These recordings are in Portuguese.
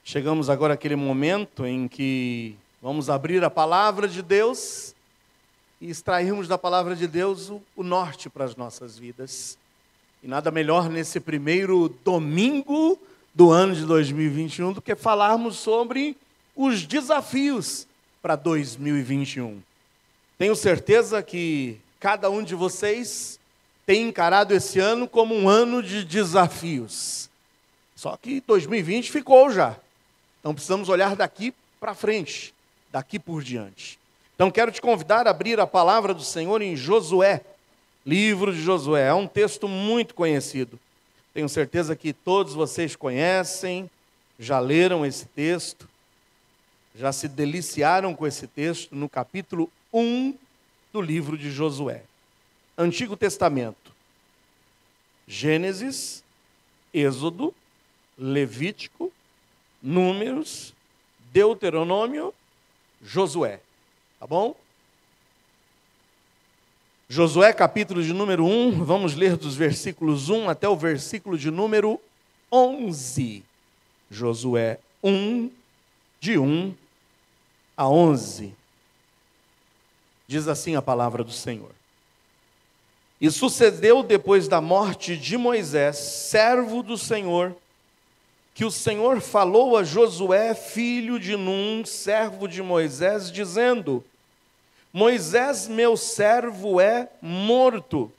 Chegamos agora àquele momento em que vamos abrir a palavra de Deus e extrairmos da palavra de Deus o norte para as nossas vidas. E nada melhor nesse primeiro domingo do ano de 2021 do que falarmos sobre os desafios para 2021. Tenho certeza que cada um de vocês tem encarado esse ano como um ano de desafios. Só que 2020 ficou já. Então precisamos olhar daqui para frente, daqui por diante. Então quero te convidar a abrir a palavra do Senhor em Josué, livro de Josué. É um texto muito conhecido. Tenho certeza que todos vocês conhecem, já leram esse texto, já se deliciaram com esse texto no capítulo 1 do livro de Josué. Antigo Testamento. Gênesis, Êxodo, Levítico, Números, Deuteronômio, Josué. Tá bom? Josué, capítulo de número 1, vamos ler dos versículos 1 até o versículo de número 11. Josué 1, de 1 a 11. Diz assim a palavra do Senhor. E sucedeu depois da morte de Moisés, servo do Senhor, que o Senhor falou a Josué, filho de Num, servo de Moisés, dizendo: Moisés, meu servo, é morto.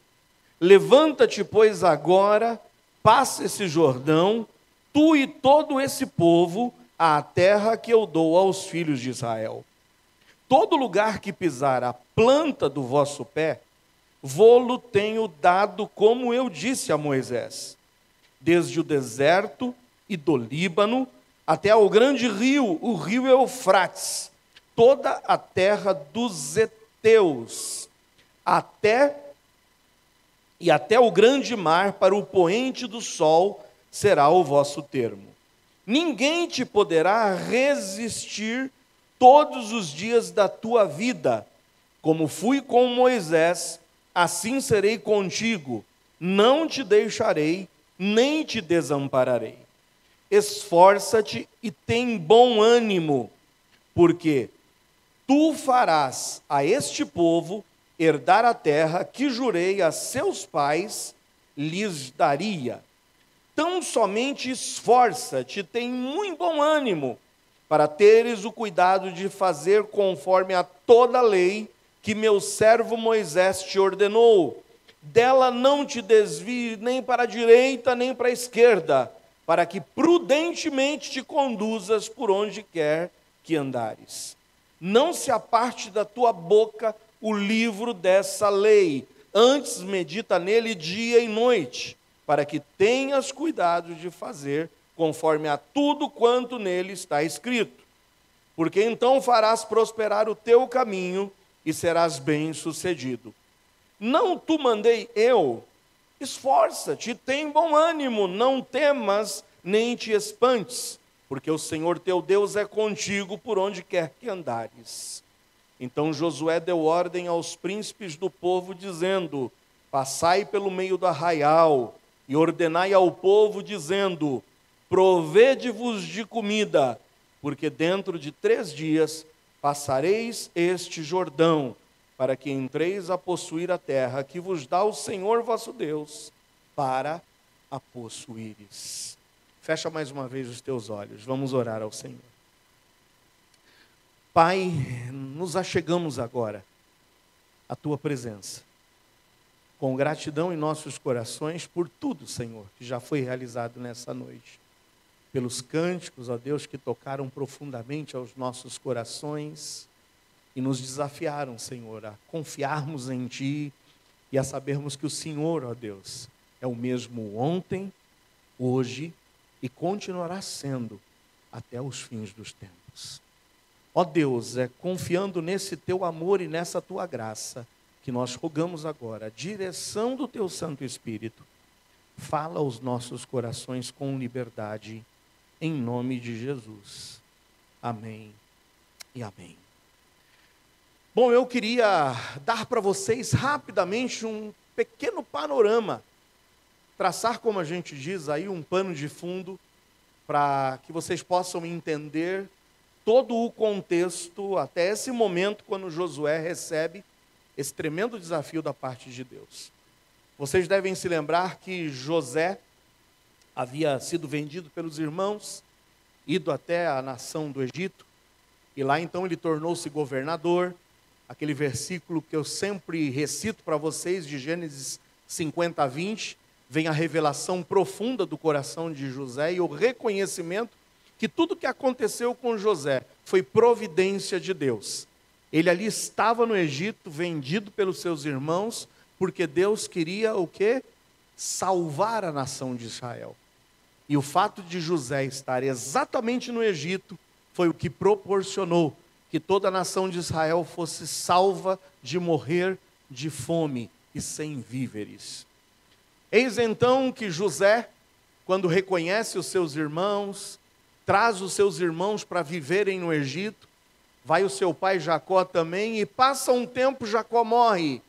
Levanta-te, pois, agora, passa esse Jordão, tu e todo esse povo, à terra que eu dou aos filhos de Israel. Todo lugar que pisar a planta do vosso pé, vô-lo tenho dado, como eu disse a Moisés, desde o deserto e do Líbano até ao grande rio, o rio Eufrates, toda a terra dos heteus, até o grande mar, para o poente do sol, será o vosso termo. Ninguém te poderá resistir todos os dias da tua vida. Como fui com Moisés, assim serei contigo. Não te deixarei, nem te desampararei. Esforça-te e tem bom ânimo, porque tu farás a este povo herdar a terra que jurei a seus pais lhes daria. Tão somente esforça-te, tem muito bom ânimo, para teres o cuidado de fazer conforme a toda a lei que meu servo Moisés te ordenou. Dela não te desvie nem para a direita nem para a esquerda, para que prudentemente te conduzas por onde quer que andares. Não se aparte da tua boca o livro dessa lei, antes medita nele dia e noite, para que tenhas cuidado de fazer conforme a tudo quanto nele está escrito. Porque então farás prosperar o teu caminho e serás bem-sucedido. Não tu mandei eu? Esforça-te, tem bom ânimo, não temas, nem te espantes, porque o Senhor teu Deus é contigo por onde quer que andares. Então Josué deu ordem aos príncipes do povo, dizendo: passai pelo meio do arraial, e ordenai ao povo, dizendo: provede-vos de comida, porque dentro de 3 dias passareis este Jordão, para que entreis a possuir a terra que vos dá o Senhor vosso Deus, para a possuíres. Fecha mais uma vez os teus olhos, vamos orar ao Senhor. Pai, nos achegamos agora à tua presença, com gratidão em nossos corações por tudo, Senhor, que já foi realizado nessa noite. Pelos cânticos, ó Deus, que tocaram profundamente aos nossos corações, e nos desafiaram, Senhor, a confiarmos em Ti e a sabermos que o Senhor, ó Deus, é o mesmo ontem, hoje e continuará sendo até os fins dos tempos. Ó Deus, é confiando nesse Teu amor e nessa Tua graça que nós rogamos agora a direção do Teu Santo Espírito. Fala aos nossos corações com liberdade, em nome de Jesus. Amém e amém. Bom, eu queria dar para vocês rapidamente um pequeno panorama, traçar, como a gente diz aí, um pano de fundo para que vocês possam entender todo o contexto até esse momento, quando Josué recebe esse tremendo desafio da parte de Deus. Vocês devem se lembrar que José havia sido vendido pelos irmãos, ido até a nação do Egito, e lá então ele tornou-se governador. Aquele versículo que eu sempre recito para vocês, de Gênesis 50 a 20, vem a revelação profunda do coração de José e o reconhecimento que tudo que aconteceu com José foi providência de Deus. Ele ali estava no Egito, vendido pelos seus irmãos, porque Deus queria o quê? Salvar a nação de Israel. E o fato de José estar exatamente no Egito foi o que proporcionou que toda a nação de Israel fosse salva de morrer de fome e sem víveres. Eis então que José, quando reconhece os seus irmãos, traz os seus irmãos para viverem no Egito, vai o seu pai Jacó também, e passa um tempo, Jacó morre.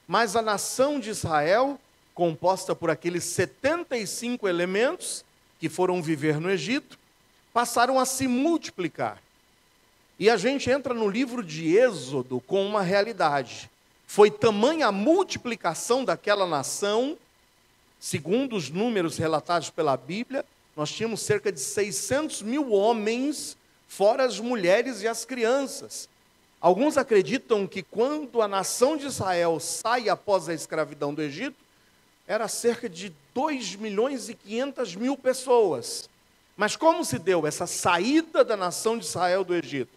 Mas a nação de Israel, composta por aqueles 75 elementos que foram viver no Egito, passaram a se multiplicar. E a gente entra no livro de Êxodo com uma realidade. Foi tamanha a multiplicação daquela nação, segundo os números relatados pela Bíblia, nós tínhamos cerca de 600 mil homens, fora as mulheres e as crianças. Alguns acreditam que quando a nação de Israel sai após a escravidão do Egito, era cerca de 2.500.000 pessoas. Mas como se deu essa saída da nação de Israel do Egito?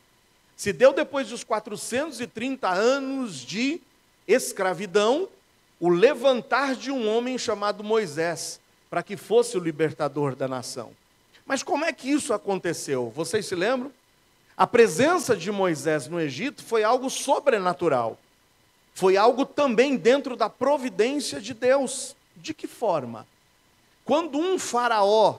Se deu depois dos 430 anos de escravidão, o levantar de um homem chamado Moisés, para que fosse o libertador da nação. Mas como é que isso aconteceu? Vocês se lembram? A presença de Moisés no Egito foi algo sobrenatural. Foi algo também dentro da providência de Deus. De que forma? Quando um faraó,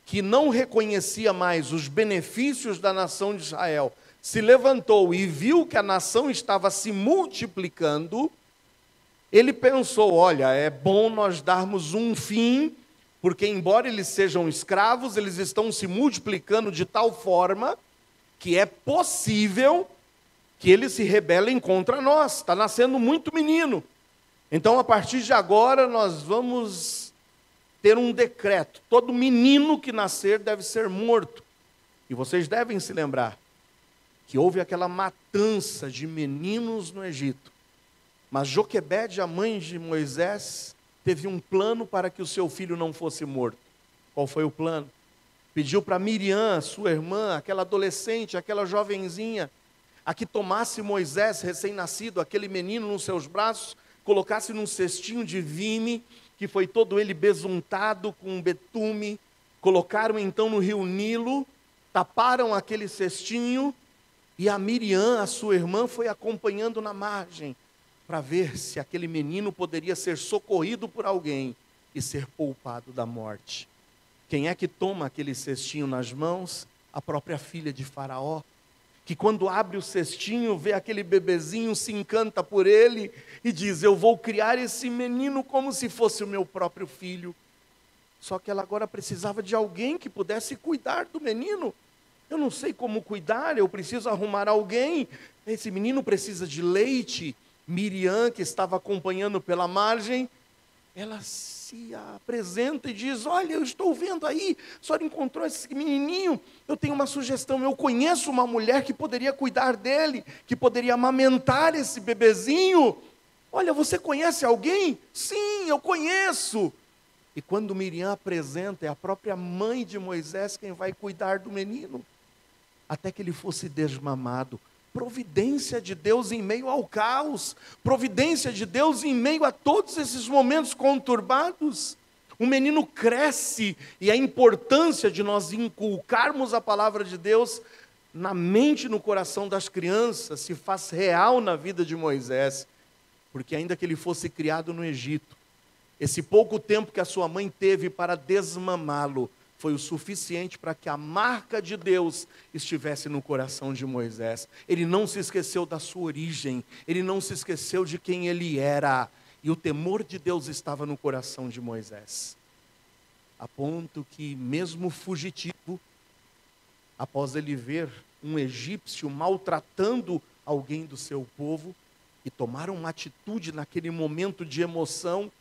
que não reconhecia mais os benefícios da nação de Israel, se levantou e viu que a nação estava se multiplicando, ele pensou, olha, é bom nós darmos um fim, porque embora eles sejam escravos, eles estão se multiplicando de tal forma que é possível que eles se rebelem contra nós. Está nascendo muito menino. Então, a partir de agora, nós vamos ter um decreto. Todo menino que nascer deve ser morto. E vocês devem se lembrar que houve aquela matança de meninos no Egito. Mas Joquebede, a mãe de Moisés, teve um plano para que o seu filho não fosse morto. Qual foi o plano? Pediu para Miriam, sua irmã, aquela adolescente, aquela jovenzinha, a que tomasse Moisés, recém-nascido, aquele menino nos seus braços, colocasse num cestinho de vime, que foi todo ele besuntado com betume, colocaram então no rio Nilo, taparam aquele cestinho, e a Miriam, a sua irmã, foi acompanhando na margem, para ver se aquele menino poderia ser socorrido por alguém e ser poupado da morte. Quem é que toma aquele cestinho nas mãos? A própria filha de Faraó, que quando abre o cestinho, vê aquele bebezinho, se encanta por ele e diz, eu vou criar esse menino como se fosse o meu próprio filho. Só que ela agora precisava de alguém que pudesse cuidar do menino. Eu não sei como cuidar, eu preciso arrumar alguém. Esse menino precisa de leite. Miriam, que estava acompanhando pela margem, ela se apresenta e diz, olha, eu estou vendo aí, a senhora encontrou esse menininho, eu tenho uma sugestão, eu conheço uma mulher que poderia cuidar dele, que poderia amamentar esse bebezinho. Olha, você conhece alguém? Sim, eu conheço. E quando Miriam apresenta, é a própria mãe de Moisés quem vai cuidar do menino, até que ele fosse desmamado. Providência de Deus em meio ao caos, providência de Deus em meio a todos esses momentos conturbados. O menino cresce e a importância de nós inculcarmos a palavra de Deus na mente e no coração das crianças se faz real na vida de Moisés, porque ainda que ele fosse criado no Egito, esse pouco tempo que a sua mãe teve para desmamá-lo foi o suficiente para que a marca de Deus estivesse no coração de Moisés. Ele não se esqueceu da sua origem, ele não se esqueceu de quem ele era, e o temor de Deus estava no coração de Moisés. a ponto que, mesmo fugitivo, após ele ver um egípcio maltratando alguém do seu povo, e tomar uma atitude naquele momento de emoção,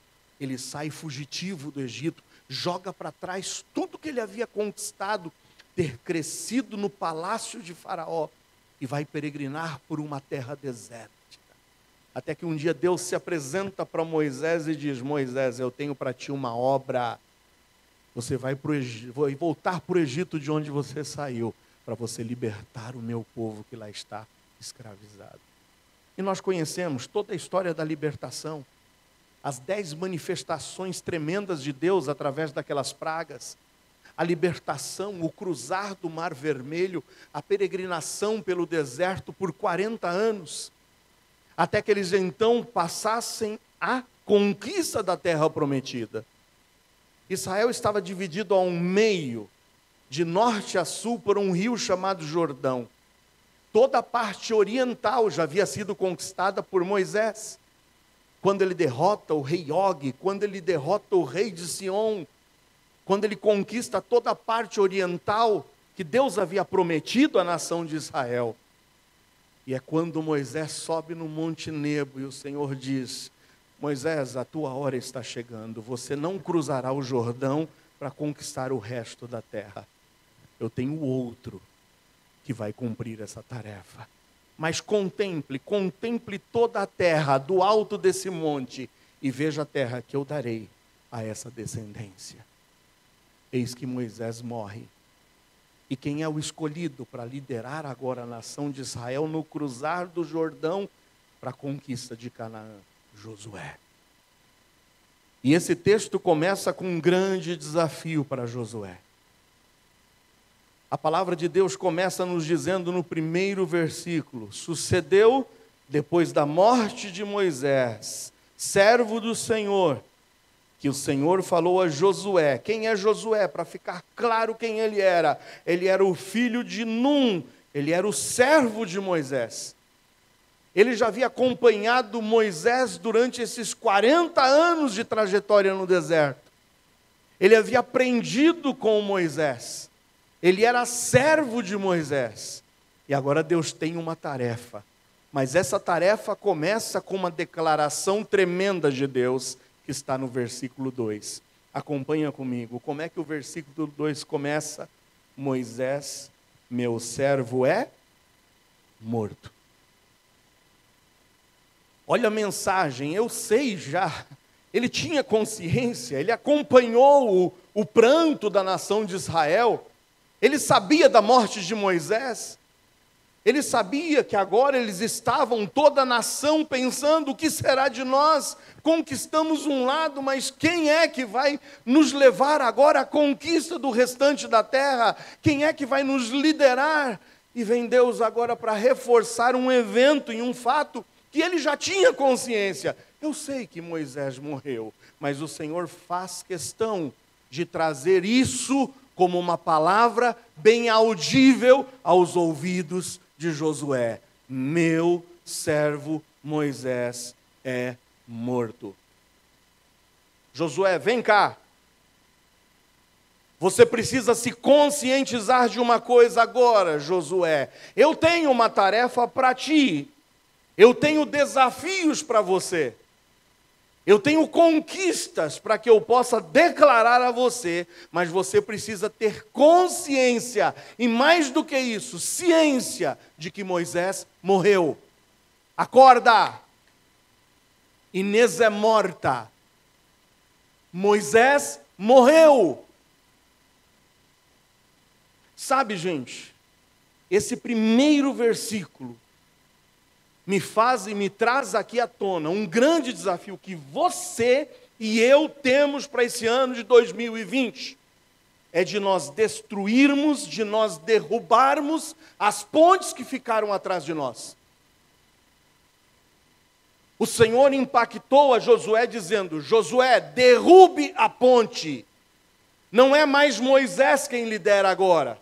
ele sai fugitivo do Egito, joga para trás tudo que ele havia conquistado, ter crescido no palácio de Faraó, e vai peregrinar por uma terra desértica. Até que um dia Deus se apresenta para Moisés e diz: Moisés, eu tenho para ti uma obra. Você vai voltar para o Egito de onde você saiu, para você libertar o meu povo que lá está escravizado. E nós conhecemos toda a história da libertação, as 10 manifestações tremendas de Deus através daquelas pragas, a libertação, o cruzar do Mar Vermelho, a peregrinação pelo deserto por 40 anos, até que eles então passassem a conquista da terra prometida. Israel estava dividido ao meio, de norte a sul, por um rio chamado Jordão. Toda a parte oriental já havia sido conquistada por Moisés. Quando ele derrota o rei Og, quando ele derrota o rei de Sion, quando ele conquista toda a parte oriental que Deus havia prometido à nação de Israel. E é quando Moisés sobe no Monte Nebo e o Senhor diz: Moisés, a tua hora está chegando, você não cruzará o Jordão para conquistar o resto da terra. Eu tenho outro que vai cumprir essa tarefa. Mas contemple toda a terra do alto desse monte e veja a terra que eu darei a essa descendência. Eis que Moisés morre. E quem é o escolhido para liderar agora a nação de Israel no cruzar do Jordão para a conquista de Canaã? Josué. E esse texto começa com um grande desafio para Josué. A palavra de Deus começa nos dizendo no primeiro versículo: sucedeu depois da morte de Moisés, servo do Senhor, que o Senhor falou a Josué. Quem é Josué? Para ficar claro quem ele era o filho de Num, ele era o servo de Moisés. Ele já havia acompanhado Moisés durante esses 40 anos de trajetória no deserto. Ele havia aprendido com Moisés. Ele era servo de Moisés. E agora Deus tem uma tarefa. Mas essa tarefa começa com uma declaração tremenda de Deus, que está no versículo 2. Acompanha comigo. Como é que o versículo 2 começa? Moisés, meu servo, é morto. Olha a mensagem, eu sei já. Ele tinha consciência, ele acompanhou o pranto da nação de Israel. Ele sabia da morte de Moisés. Ele sabia que agora eles estavam, toda a nação, pensando: o que será de nós? Conquistamos um lado, mas quem é que vai nos levar agora à conquista do restante da terra? Quem é que vai nos liderar? E vem Deus agora para reforçar um evento e um fato que ele já tinha consciência. Eu sei que Moisés morreu, mas o Senhor faz questão de trazer isso como uma palavra bem audível aos ouvidos de Josué: meu servo Moisés é morto. Josué, vem cá. Você precisa se conscientizar de uma coisa agora, Josué. Eu tenho uma tarefa para ti. Eu tenho desafios para você. Eu tenho conquistas para que eu possa declarar a você, mas você precisa ter consciência, e mais do que isso, ciência de que Moisés morreu. Acorda! Inês é morta. Moisés morreu. Sabe, gente, esse primeiro versículo me faz e me traz aqui à tona um grande desafio que você e eu temos para esse ano de 2020. É de nós destruirmos, de nós derrubarmos as pontes que ficaram atrás de nós. O Senhor impactou a Josué dizendo: Josué, derrube a ponte. Não é mais Moisés quem lidera agora.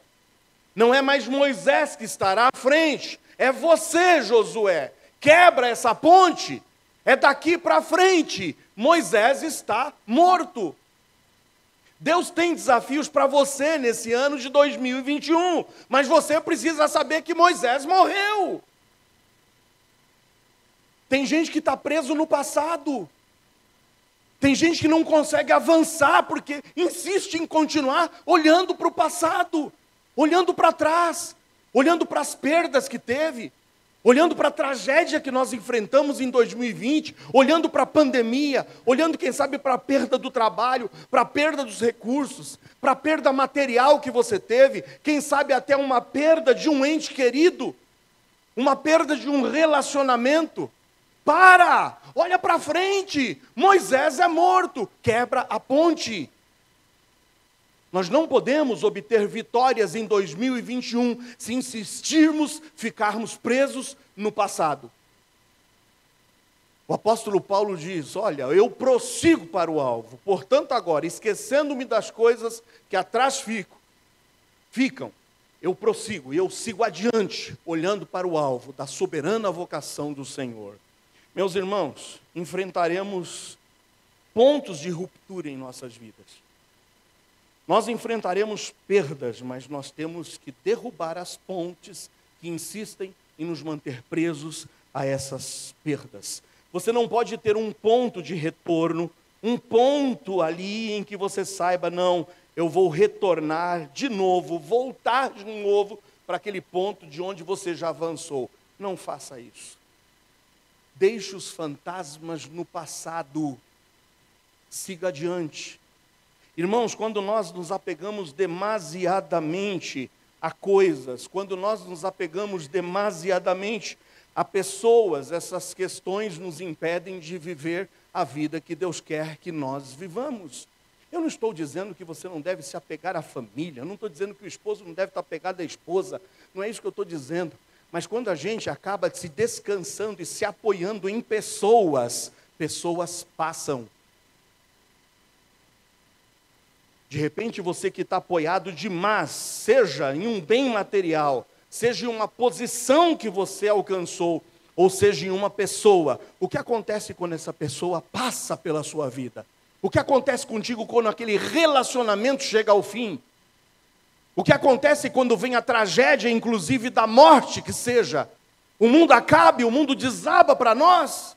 Não é mais Moisés que estará à frente. É você, Josué. Quebra essa ponte. É daqui para frente. Moisés está morto. Deus tem desafios para você nesse ano de 2021, mas você precisa saber que Moisés morreu. Tem gente que está preso no passado. Tem gente que não consegue avançar porque insiste em continuar olhando para o passado, olhando para trás, olhando para as perdas que teve, olhando para a tragédia que nós enfrentamos em 2020, olhando para a pandemia, olhando, quem sabe, para a perda do trabalho, para a perda dos recursos, para a perda material que você teve, quem sabe até uma perda de um ente querido, uma perda de um relacionamento. Olha para frente, Moisés é morto, quebra a ponte. Nós não podemos obter vitórias em 2021 se insistirmos, ficarmos presos no passado. O apóstolo Paulo diz, olha, eu prossigo para o alvo, portanto agora, esquecendo-me das coisas que atrás ficam, eu prossigo, eu sigo adiante, olhando para o alvo da soberana vocação do Senhor. Meus irmãos, enfrentaremos pontos de ruptura em nossas vidas. Nós enfrentaremos perdas, mas nós temos que derrubar as pontes que insistem em nos manter presos a essas perdas. Você não pode ter um ponto de retorno, um ponto ali em que você saiba, não, eu vou retornar de novo, voltar de novo para aquele ponto de onde você já avançou. Não faça isso. Deixe os fantasmas no passado. Siga adiante. Irmãos, quando nós nos apegamos demasiadamente a coisas, quando nós nos apegamos demasiadamente a pessoas, essas questões nos impedem de viver a vida que Deus quer que nós vivamos. Eu não estou dizendo que você não deve se apegar à família, eu não estou dizendo que o esposo não deve estar apegado à esposa, não é isso que eu estou dizendo. Mas quando a gente acaba se descansando e se apoiando em pessoas, pessoas passam. De repente você que está apoiado demais, seja em um bem material, seja em uma posição que você alcançou, ou seja em uma pessoa, o que acontece quando essa pessoa passa pela sua vida? O que acontece contigo quando aquele relacionamento chega ao fim? O que acontece quando vem a tragédia, inclusive da morte, que seja, o mundo acaba e o mundo desaba para nós?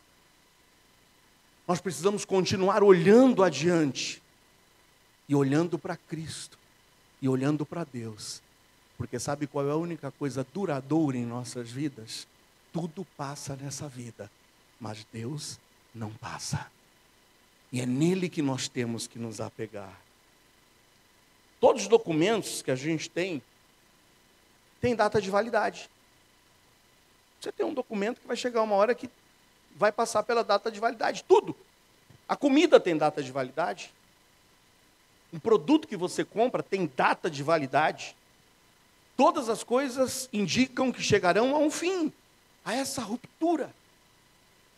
Nós precisamos continuar olhando adiante, e olhando para Cristo, e olhando para Deus, porque sabe qual é a única coisa duradoura em nossas vidas? Tudo passa nessa vida, mas Deus não passa, e é nele que nós temos que nos apegar. Todos os documentos que a gente tem data de validade. Você tem um documento que vai chegar uma hora que vai passar pela data de validade, tudo. A comida tem data de validade. Um produto que você compra tem data de validade. Todas as coisas indicam que chegarão a um fim, a essa ruptura.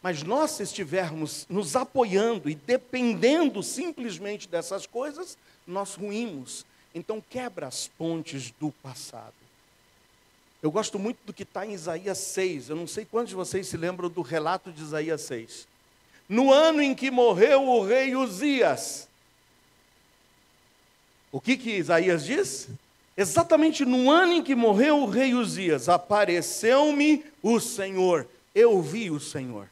Mas nós, se estivermos nos apoiando e dependendo simplesmente dessas coisas, nós ruímos. Então quebra as pontes do passado. Eu gosto muito do que está em Isaías 6. Eu não sei quantos de vocês se lembram do relato de Isaías 6. No ano em que morreu o rei Uzias. O que Isaías diz? Exatamente no ano em que morreu o rei Uzias, apareceu-me o Senhor. Eu vi o Senhor.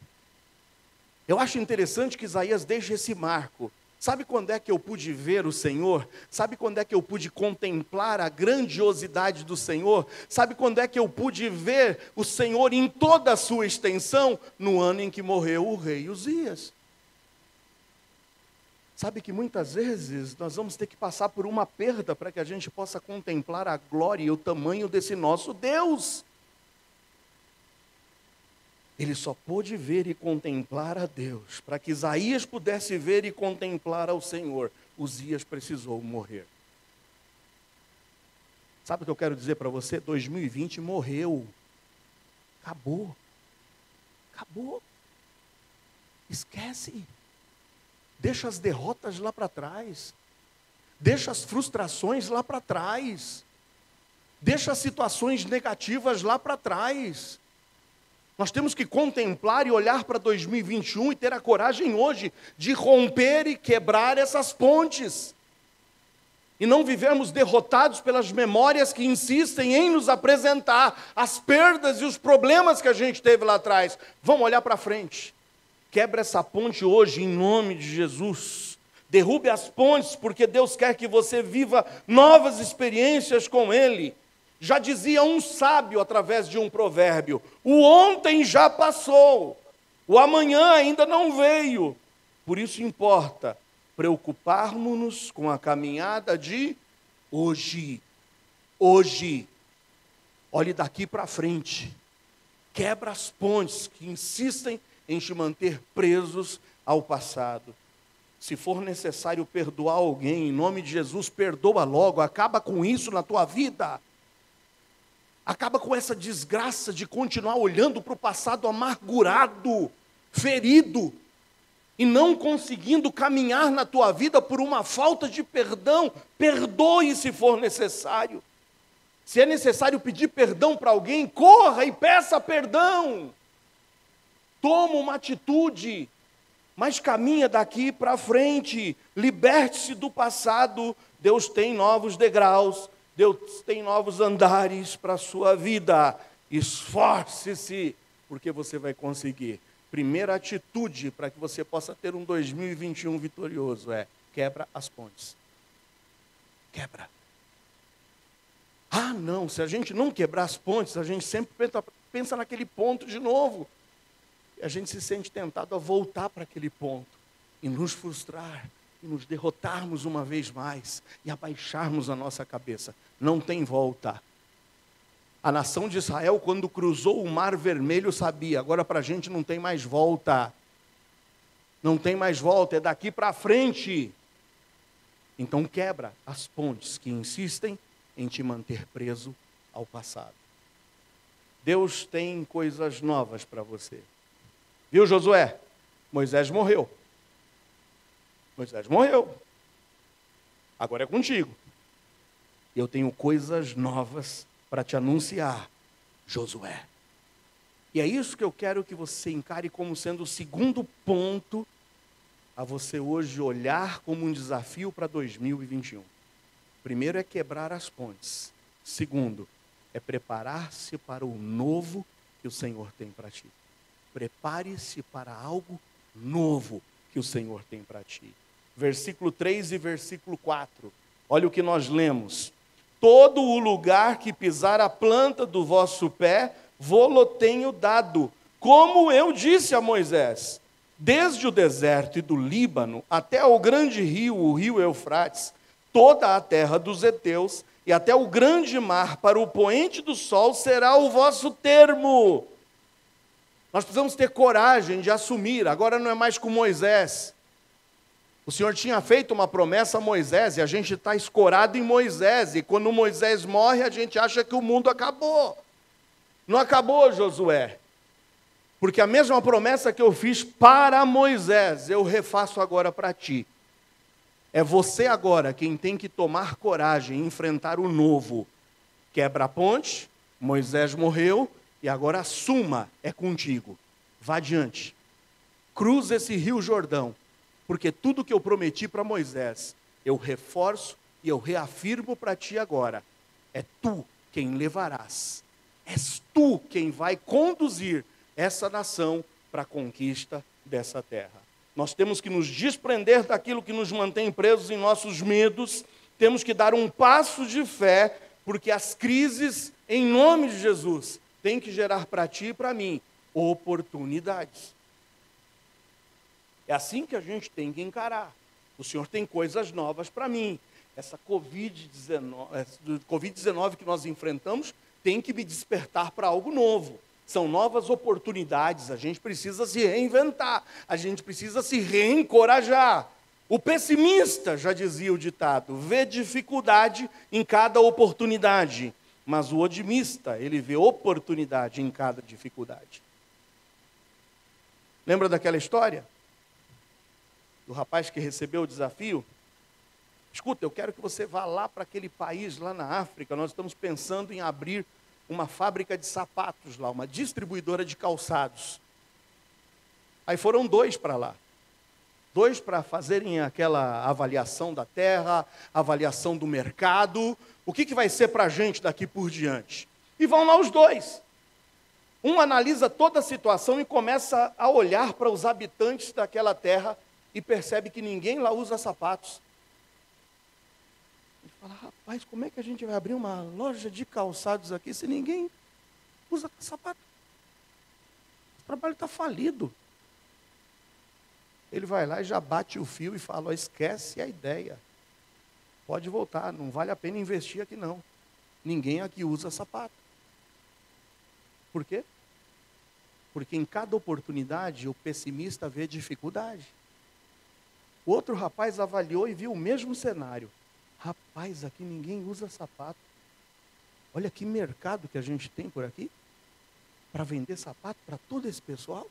Eu acho interessante que Isaías deixa esse marco. Sabe quando é que eu pude ver o Senhor? Sabe quando é que eu pude contemplar a grandiosidade do Senhor? Sabe quando é que eu pude ver o Senhor em toda a sua extensão? No ano em que morreu o rei Uzias. Sabe que muitas vezes nós vamos ter que passar por uma perda para que a gente possa contemplar a glória e o tamanho desse nosso Deus. Ele só pôde ver e contemplar a Deus. Para que Isaías pudesse ver e contemplar ao Senhor, Uzias precisou morrer. Sabe o que eu quero dizer para você? 2020 morreu. Acabou. Acabou. Esquece. Deixa as derrotas lá para trás. Deixa as frustrações lá para trás. Deixa as situações negativas lá para trás. Nós temos que contemplar e olhar para 2021 e ter a coragem hoje de romper e quebrar essas pontes. e não vivermos derrotados pelas memórias que insistem em nos apresentar as perdas e os problemas que a gente teve lá atrás. Vamos olhar para frente. Quebra essa ponte hoje em nome de Jesus. Derrube as pontes, porque Deus quer que você viva novas experiências com Ele. Já dizia um sábio através de um provérbio: o ontem já passou, o amanhã ainda não veio. Por isso importa preocuparmos-nos com a caminhada de hoje. Hoje. Olhe daqui para frente. Quebra as pontes que insistem em te manter presos ao passado. Se for necessário perdoar alguém, em nome de Jesus, perdoa logo. Acaba com isso na tua vida. Acaba com essa desgraça de continuar olhando para o passado amargurado, ferido, e não conseguindo caminhar na tua vida por uma falta de perdão. Perdoe se for necessário. Se é necessário pedir perdão para alguém, corra e peça perdão. Toma uma atitude, mas caminha daqui para frente. Liberte-se do passado. Deus tem novos degraus, Deus tem novos andares para a sua vida. Esforce-se, porque você vai conseguir. Primeira atitude para que você possa ter um 2021 vitorioso é: quebra as pontes. Quebra. Ah, não, se a gente não quebrar as pontes, a gente sempre pensa naquele ponto de novo. E a gente se sente tentado a voltar para aquele ponto e nos frustrar, e nos derrotarmos uma vez mais, e abaixarmos a nossa cabeça. Não tem volta. A nação de Israel, quando cruzou o Mar Vermelho, sabia: agora para a gente não tem mais volta. Não tem mais volta, é daqui para frente. Então quebra as pontes que insistem em te manter preso ao passado. Deus tem coisas novas para você. Viu, Josué? Moisés morreu. Moisés morreu. Agora é contigo. Eu tenho coisas novas para te anunciar, Josué. E é isso que eu quero que você encare como sendo o segundo ponto a você hoje olhar como um desafio para 2021. Primeiro é quebrar as pontes. Segundo, é preparar-se para o novo que o Senhor tem para ti. Prepare-se para algo novo que o Senhor tem para ti. Versículo 3 e versículo 4. Olha o que nós lemos. Todo o lugar que pisar a planta do vosso pé, vô-lo tenho dado, como eu disse a Moisés. Desde o deserto e do Líbano até o grande rio, o rio Eufrates, toda a terra dos heteus e até o grande mar, para o poente do sol, será o vosso termo. Nós precisamos ter coragem de assumir. Agora não é mais com Moisés. O Senhor tinha feito uma promessa a Moisés, e a gente está escorado em Moisés, e quando Moisés morre, a gente acha que o mundo acabou. Não acabou, Josué. Porque a mesma promessa que eu fiz para Moisés, eu refaço agora para ti. É você agora quem tem que tomar coragem, enfrentar o novo. Quebra a ponte, Moisés morreu, e agora assuma, é contigo. Vá adiante. Cruza esse rio Jordão, porque tudo que eu prometi para Moisés, eu reforço e eu reafirmo para ti agora. É tu quem levarás. És tu quem vai conduzir essa nação para a conquista dessa terra. Nós temos que nos desprender daquilo que nos mantém presos em nossos medos. Temos que dar um passo de fé, porque as crises, em nome de Jesus, têm que gerar para ti e para mim oportunidades. É assim que a gente tem que encarar. O Senhor tem coisas novas para mim. Essa Covid-19 que nós enfrentamos tem que me despertar para algo novo. São novas oportunidades, a gente precisa se reinventar, a gente precisa se reencorajar. O pessimista, já dizia o ditado, vê dificuldade em cada oportunidade, mas o otimista, ele vê oportunidade em cada dificuldade. Lembra daquela história? Do rapaz que recebeu o desafio? Escuta, eu quero que você vá lá para aquele país, lá na África, nós estamos pensando em abrir uma fábrica de sapatos lá, uma distribuidora de calçados. Aí foram 2 para lá. dois para fazerem aquela avaliação da terra, avaliação do mercado, o que vai ser para a gente daqui por diante. E vão lá os dois. Um analisa toda a situação e começa a olhar para os habitantes daquela terra e percebe que ninguém lá usa sapatos. Ele fala, rapaz, como é que a gente vai abrir uma loja de calçados aqui se ninguém usa sapato? O trabalho está falido. Ele vai lá e já bate o fio e fala, esquece a ideia. Pode voltar, não vale a pena investir aqui não. Ninguém aqui usa sapato. Por quê? Porque em cada oportunidade o pessimista vê dificuldade. O outro rapaz avaliou e viu o mesmo cenário. Rapaz, aqui ninguém usa sapato. Olha que mercado que a gente tem por aqui para vender sapato para todo esse pessoal.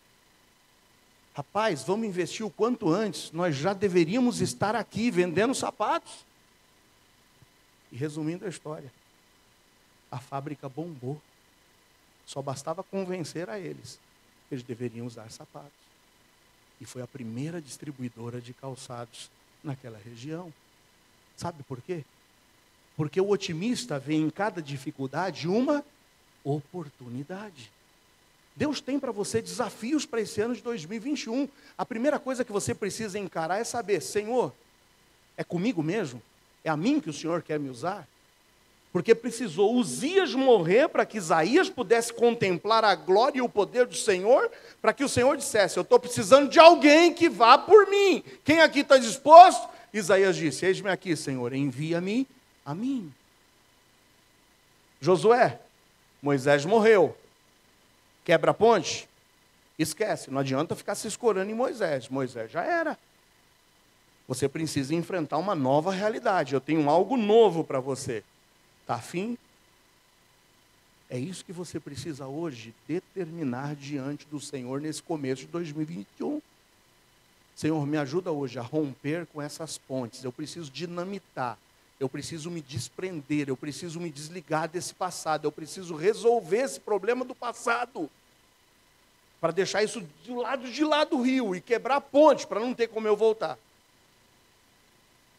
Rapaz, vamos investir o quanto antes. Nós já deveríamos estar aqui vendendo sapatos. E resumindo a história, a fábrica bombou. Só bastava convencer a eles que eles deveriam usar sapatos. E foi a primeira distribuidora de calçados naquela região. Sabe por quê? Porque o otimista vê em cada dificuldade uma oportunidade. Deus tem para você desafios para esse ano de 2021. A primeira coisa que você precisa encarar é saber, Senhor, é comigo mesmo? É a mim que o Senhor quer me usar? Porque precisou Uzias morrer para que Isaías pudesse contemplar a glória e o poder do Senhor, para que o Senhor dissesse, eu estou precisando de alguém que vá por mim. Quem aqui está disposto? Isaías disse, eis-me aqui, Senhor, envia-me a mim. Josué, Moisés morreu. Quebra a ponte? Esquece, não adianta ficar se escorando em Moisés. Moisés já era. Você precisa enfrentar uma nova realidade. Eu tenho algo novo para você. Está afim? É isso que você precisa hoje determinar diante do Senhor nesse começo de 2021. Senhor, me ajuda hoje a romper com essas pontes. Eu preciso dinamitar. Eu preciso me desprender. Eu preciso me desligar desse passado. Eu preciso resolver esse problema do passado. Para deixar isso de lá do rio e quebrar a ponte para não ter como eu voltar.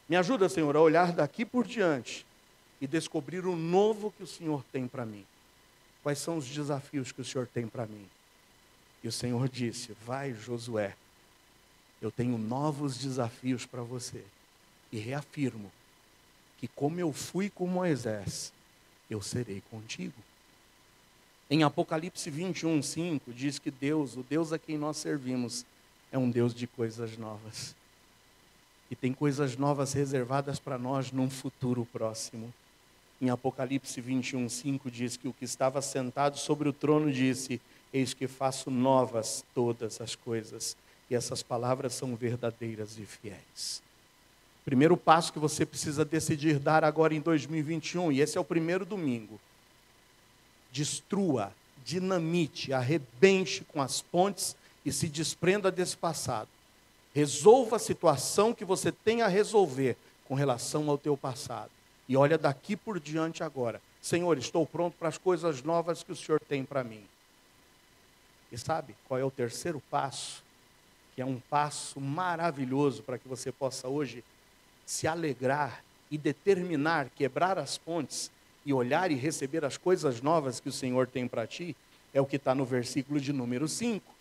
Me ajuda, Senhor, a olhar daqui por diante e descobrir o novo que o Senhor tem para mim. Quais são os desafios que o Senhor tem para mim? E o Senhor disse, vai, Josué, eu tenho novos desafios para você. E reafirmo que como eu fui com Moisés, eu serei contigo. Em Apocalipse 21:5 diz que Deus, o Deus a quem nós servimos, é um Deus de coisas novas. E tem coisas novas reservadas para nós num futuro próximo. Em Apocalipse 21:5 diz que o que estava sentado sobre o trono disse, eis que faço novas todas as coisas. E essas palavras são verdadeiras e fiéis. Primeiro passo que você precisa decidir dar agora em 2021, e esse é o primeiro domingo. Destrua, dinamite, arrebente com as pontes e se desprenda desse passado. Resolva a situação que você tem a resolver com relação ao teu passado. E olha daqui por diante agora. Senhor, estou pronto para as coisas novas que o Senhor tem para mim. E sabe qual é o terceiro passo? Que é um passo maravilhoso para que você possa hoje se alegrar e determinar, quebrar as pontes e olhar e receber as coisas novas que o Senhor tem para ti. É o que está no versículo de número 5.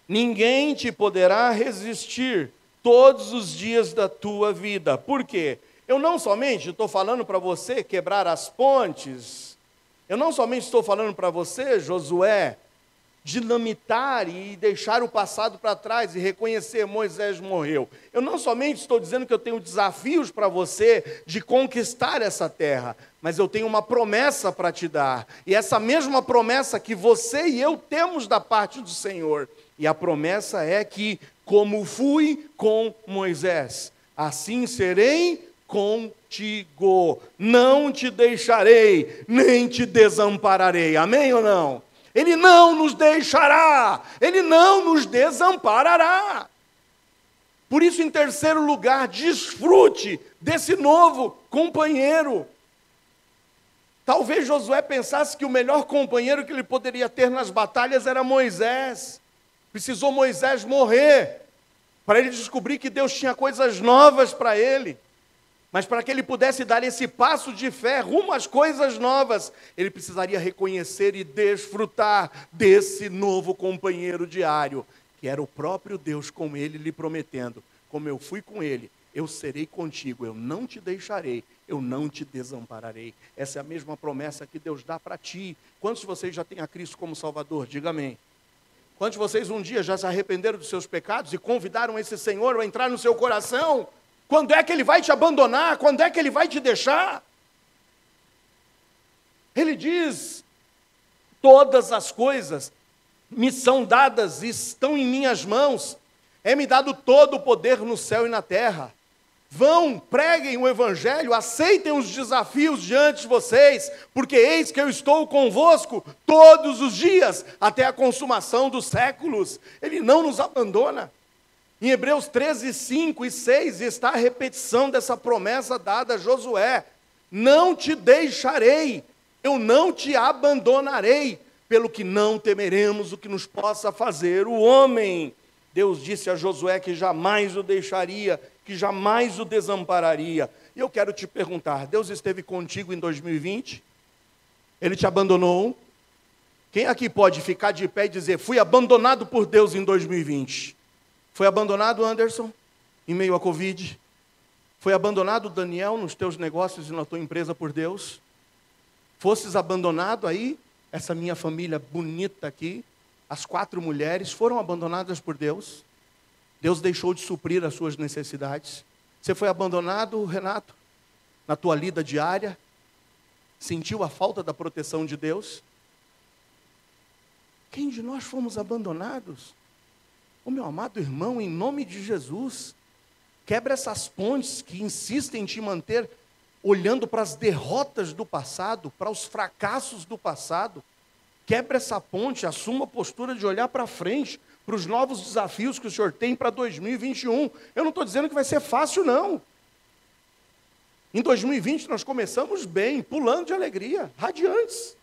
Ninguém te poderá resistir todos os dias da tua vida. Por quê? Eu não somente estou falando para você quebrar as pontes, eu não somente estou falando para você, Josué, dinamitar e deixar o passado para trás e reconhecer Moisés morreu. Eu não somente estou dizendo que eu tenho desafios para você de conquistar essa terra, mas eu tenho uma promessa para te dar. E essa mesma promessa que você e eu temos da parte do Senhor. E a promessa é que, como fui com Moisés, assim serei contigo. Não te deixarei, nem te desampararei. Amém ou não? Ele não nos deixará, Ele não nos desamparará. Por isso, em terceiro lugar, desfrute desse novo companheiro. Talvez Josué pensasse que o melhor companheiro que ele poderia ter nas batalhas era Moisés. Precisou Moisés morrer. para ele descobrir que Deus tinha coisas novas para ele. Mas para que ele pudesse dar esse passo de fé rumo às coisas novas, ele precisaria reconhecer e desfrutar desse novo companheiro diário, que era o próprio Deus com ele lhe prometendo: como eu fui com ele, eu serei contigo, eu não te deixarei, eu não te desampararei. Essa é a mesma promessa que Deus dá para ti. Quantos de vocês já têm a Cristo como Salvador? Diga amém. Quantos de vocês um dia já se arrependeram dos seus pecados e convidaram esse Senhor a entrar no seu coração? Quando é que Ele vai te abandonar? Quando é que Ele vai te deixar? Ele diz: todas as coisas me são dadas e estão em minhas mãos. É-me dado todo o poder no céu e na terra. Vão, preguem o Evangelho, aceitem os desafios diante de vocês, porque eis que eu estou convosco todos os dias, até a consumação dos séculos. Ele não nos abandona. Em Hebreus 13, 5 e 6 está a repetição dessa promessa dada a Josué: não te deixarei, eu não te abandonarei, pelo que não temeremos o que nos possa fazer o homem. Deus disse a Josué que jamais o deixaria, que jamais o desampararia. E eu quero te perguntar: Deus esteve contigo em 2020? Ele te abandonou? Quem aqui pode ficar de pé e dizer: fui abandonado por Deus em 2020? Foi abandonado, Anderson, em meio à Covid? Foi abandonado, Daniel, nos teus negócios e na tua empresa por Deus? Fosses abandonado aí, essa minha família bonita aqui, as 4 mulheres foram abandonadas por Deus? Deus deixou de suprir as suas necessidades? Você foi abandonado, Renato, na tua lida diária? Sentiu a falta da proteção de Deus? Quem de nós fomos abandonados? Ô meu amado irmão, em nome de Jesus, quebra essas pontes que insistem em te manter olhando para as derrotas do passado, para os fracassos do passado. Quebra essa ponte, assuma a postura de olhar para frente, para os novos desafios que o Senhor tem para 2021. Eu não estou dizendo que vai ser fácil, não. Em 2020 nós começamos bem, pulando de alegria, radiantes.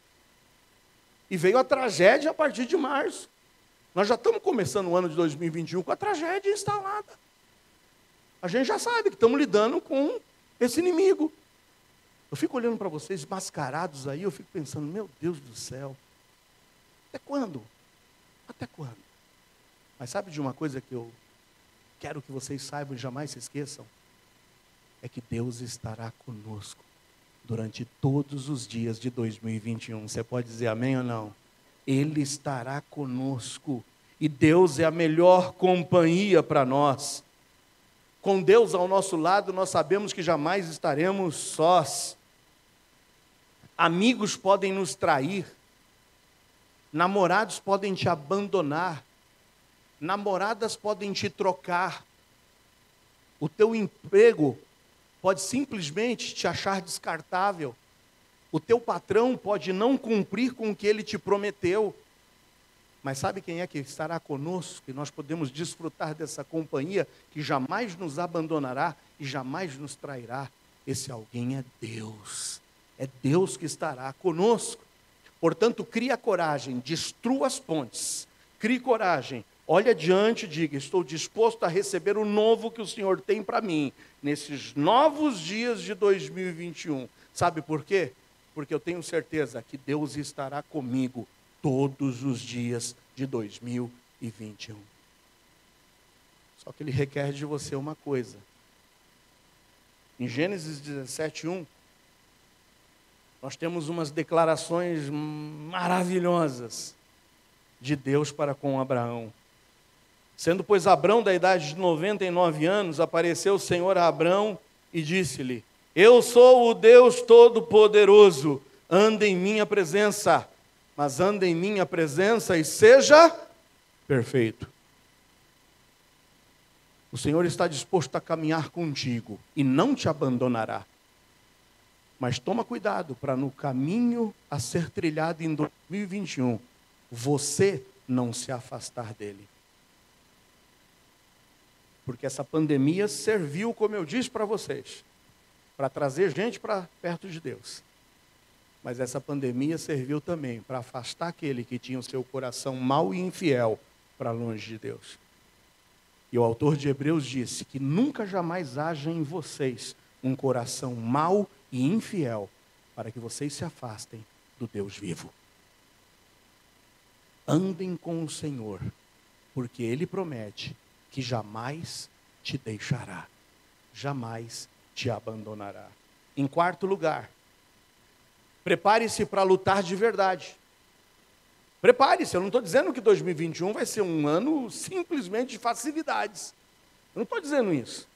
E veio a tragédia a partir de março. Nós já estamos começando o ano de 2021 com a tragédia instalada. A gente já sabe que estamos lidando com esse inimigo. Eu fico olhando para vocês mascarados aí, eu fico pensando: meu Deus do céu, até quando? Até quando? Mas sabe de uma coisa que eu quero que vocês saibam e jamais se esqueçam? É que Deus estará conosco durante todos os dias de 2021. Você pode dizer amém ou não? Ele estará conosco. E Deus é a melhor companhia para nós. Com Deus ao nosso lado, nós sabemos que jamais estaremos sós. Amigos podem nos trair. Namorados podem te abandonar. Namoradas podem te trocar. O teu emprego pode simplesmente te achar descartável. O teu patrão pode não cumprir com o que ele te prometeu. Mas sabe quem é que estará conosco? E nós podemos desfrutar dessa companhia que jamais nos abandonará e jamais nos trairá. Esse alguém é Deus. É Deus que estará conosco. Portanto, crie coragem, destrua as pontes. Crie coragem. Olhe adiante e diga: estou disposto a receber o novo que o Senhor tem para mim, nesses novos dias de 2021. Sabe por quê? Porque eu tenho certeza que Deus estará comigo todos os dias de 2021. Só que Ele requer de você uma coisa. Em Gênesis 17:1, nós temos umas declarações maravilhosas de Deus para com Abraão. Sendo, pois, Abrão da idade de 99 anos, apareceu o Senhor a Abrão e disse-lhe: eu sou o Deus Todo-Poderoso, anda em minha presença, mas anda em minha presença e seja perfeito. O Senhor está disposto a caminhar contigo e não te abandonará. Mas toma cuidado para no caminho a ser trilhado em 2021, você não se afastar dele. Porque essa pandemia serviu, como eu disse para vocês, para trazer gente para perto de Deus. Mas essa pandemia serviu também para afastar aquele que tinha o seu coração mau e infiel para longe de Deus. E o autor de Hebreus disse que nunca jamais haja em vocês um coração mau e infiel, para que vocês se afastem do Deus vivo. Andem com o Senhor, porque Ele promete que jamais te deixará, jamais te abandonará. Em quarto lugar, prepare-se para lutar de verdade. Prepare-se, eu não estou dizendo que 2021 vai ser um ano simplesmente de facilidades. Eu não estou dizendo isso.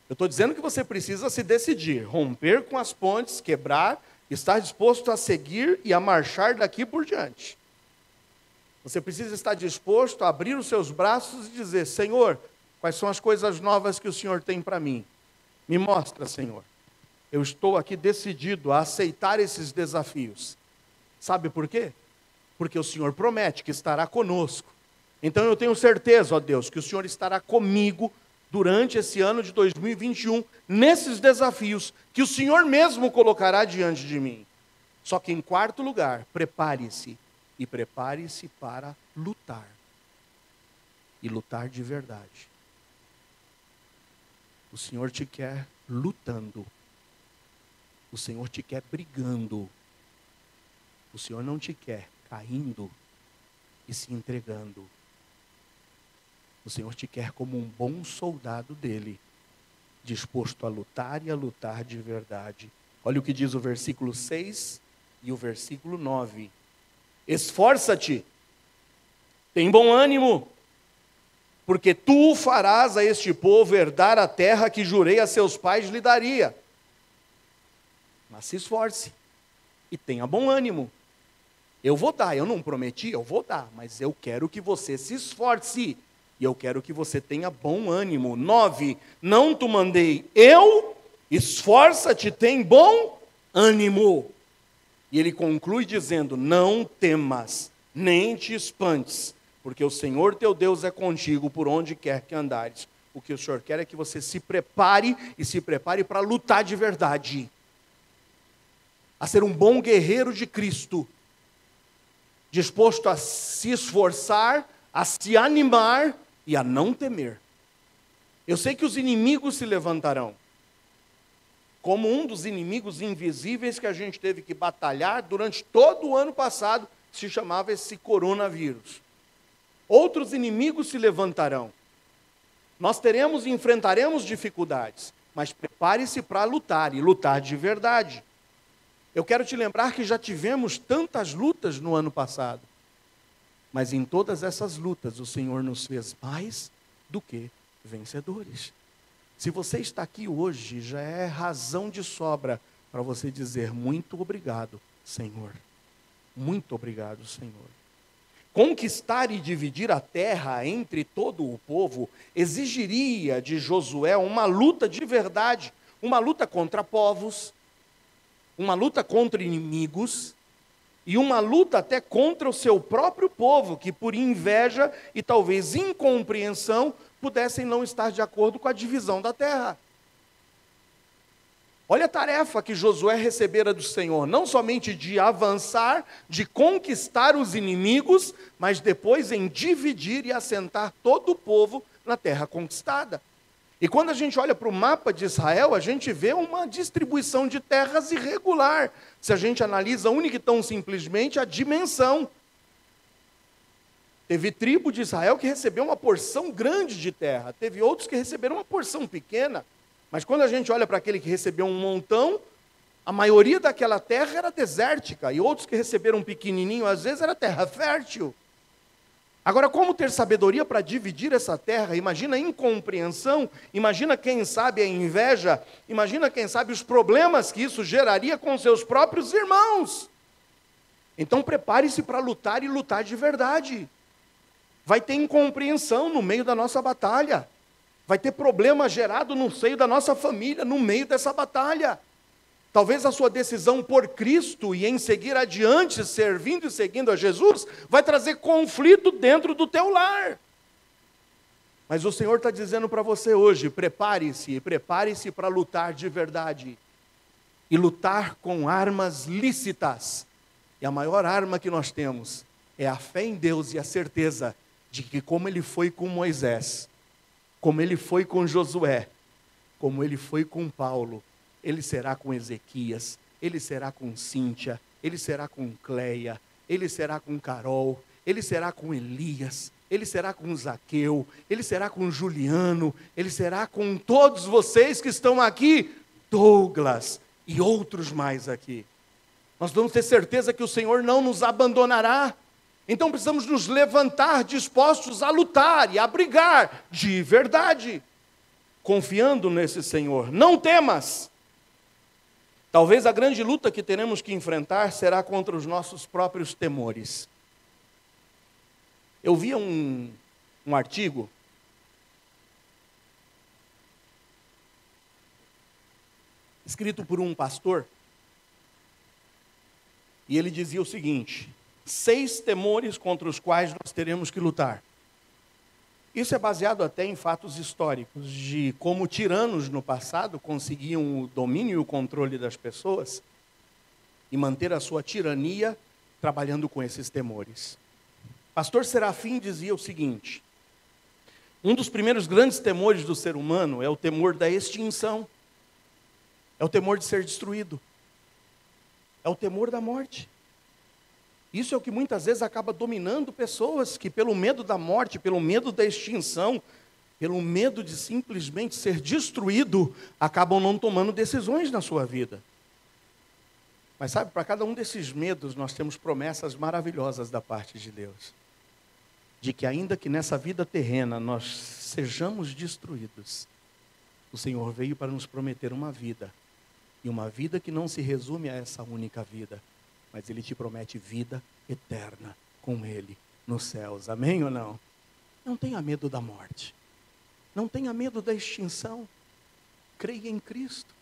Eu estou dizendo que você precisa se decidir, romper com as pontes, quebrar, estar disposto a seguir e a marchar daqui por diante. Você precisa estar disposto a abrir os seus braços e dizer: Senhor, quais são as coisas novas que o Senhor tem para mim? Me mostra, Senhor. Eu estou aqui decidido a aceitar esses desafios. Sabe por quê? Porque o Senhor promete que estará conosco. Então eu tenho certeza, ó Deus, que o Senhor estará comigo durante esse ano de 2021, nesses desafios que o Senhor mesmo colocará diante de mim. Só que em quarto lugar, prepare-se, e prepare-se para lutar. E lutar de verdade. O Senhor te quer lutando. O Senhor te quer brigando. O Senhor não te quer caindo e se entregando. O Senhor te quer como um bom soldado dele, disposto a lutar e a lutar de verdade. Olha o que diz o versículo 6 e o versículo 9. Esforça-te, tem bom ânimo, porque tu farás a este povo herdar a terra que jurei a seus pais lhe daria. Mas se esforce e tenha bom ânimo. Eu vou dar, eu não prometi, eu vou dar, mas eu quero que você se esforce, e eu quero que você tenha bom ânimo. 9, não te mandei eu, esforça-te, tem bom ânimo. E ele conclui dizendo: não temas, nem te espantes, porque o Senhor teu Deus é contigo por onde quer que andares. O que o Senhor quer é que você se prepare, e se prepare para lutar de verdade, a ser um bom guerreiro de Cristo, disposto a se esforçar, a se animar e a não temer. Eu sei que os inimigos se levantarão, como um dos inimigos invisíveis que a gente teve que batalhar durante todo o ano passado, se chamava esse coronavírus. Outros inimigos se levantarão. Nós teremos e enfrentaremos dificuldades, mas prepare-se para lutar, e lutar de verdade. Eu quero te lembrar que já tivemos tantas lutas no ano passado, mas em todas essas lutas o Senhor nos fez mais do que vencedores. Se você está aqui hoje, já é razão de sobra para você dizer: muito obrigado, Senhor. Muito obrigado, Senhor. Conquistar e dividir a terra entre todo o povo exigiria de Josué uma luta de verdade, uma luta contra povos, uma luta contra inimigos, e uma luta até contra o seu próprio povo, que por inveja e talvez incompreensão, pudessem não estar de acordo com a divisão da terra. Olha a tarefa que Josué recebera do Senhor, não somente de avançar, de conquistar os inimigos, mas depois em dividir e assentar todo o povo na terra conquistada. E quando a gente olha para o mapa de Israel, a gente vê uma distribuição de terras irregular, se a gente analisa única e tão simplesmente a dimensão. Teve tribo de Israel que recebeu uma porção grande de terra, teve outros que receberam uma porção pequena, mas quando a gente olha para aquele que recebeu um montão, a maioria daquela terra era desértica, e outros que receberam um pequenininho, às vezes era terra fértil. Agora, como ter sabedoria para dividir essa terra? Imagina a incompreensão, imagina quem sabe a inveja, imagina quem sabe os problemas que isso geraria com seus próprios irmãos. Então prepare-se para lutar, e lutar de verdade. Vai ter incompreensão no meio da nossa batalha, vai ter problema gerado no seio da nossa família, no meio dessa batalha. Talvez a sua decisão por Cristo e em seguir adiante, servindo e seguindo a Jesus, vai trazer conflito dentro do teu lar. Mas o Senhor está dizendo para você hoje: prepare-se, e prepare-se para lutar de verdade. E lutar com armas lícitas. E a maior arma que nós temos é a fé em Deus e a certeza de que, como Ele foi com Moisés, como ele foi com Josué, como ele foi com Paulo, ele será com Ezequias, ele será com Cíntia, ele será com Cleia, ele será com Carol, ele será com Elias, ele será com Zaqueu, ele será com Juliano, ele será com todos vocês que estão aqui, Douglas e outros mais aqui. Nós vamos ter certeza que o Senhor não nos abandonará. Então precisamos nos levantar dispostos a lutar e a brigar de verdade, confiando nesse Senhor. Não temas. Talvez a grande luta que teremos que enfrentar será contra os nossos próprios temores. Eu vi um artigo escrito por um pastor, e ele dizia o seguinte: 6 temores contra os quais nós teremos que lutar. Isso é baseado até em fatos históricos, de como tiranos no passado conseguiam o domínio e o controle das pessoas, e manter a sua tirania trabalhando com esses temores. Pastor Serafim dizia o seguinte: um dos primeiros grandes temores do ser humano é o temor da extinção, é o temor de ser destruído, é o temor da morte. Isso é o que muitas vezes acaba dominando pessoas que, pelo medo da morte, pelo medo da extinção, pelo medo de simplesmente ser destruído, acabam não tomando decisões na sua vida. Mas sabe, para cada um desses medos nós temos promessas maravilhosas da parte de Deus. De que ainda que nessa vida terrena nós sejamos destruídos, o Senhor veio para nos prometer uma vida. E uma vida que não se resume a essa única vida, mas Ele te promete vida eterna com Ele nos céus. Amém ou não? Não tenha medo da morte. Não tenha medo da extinção. Creia em Cristo.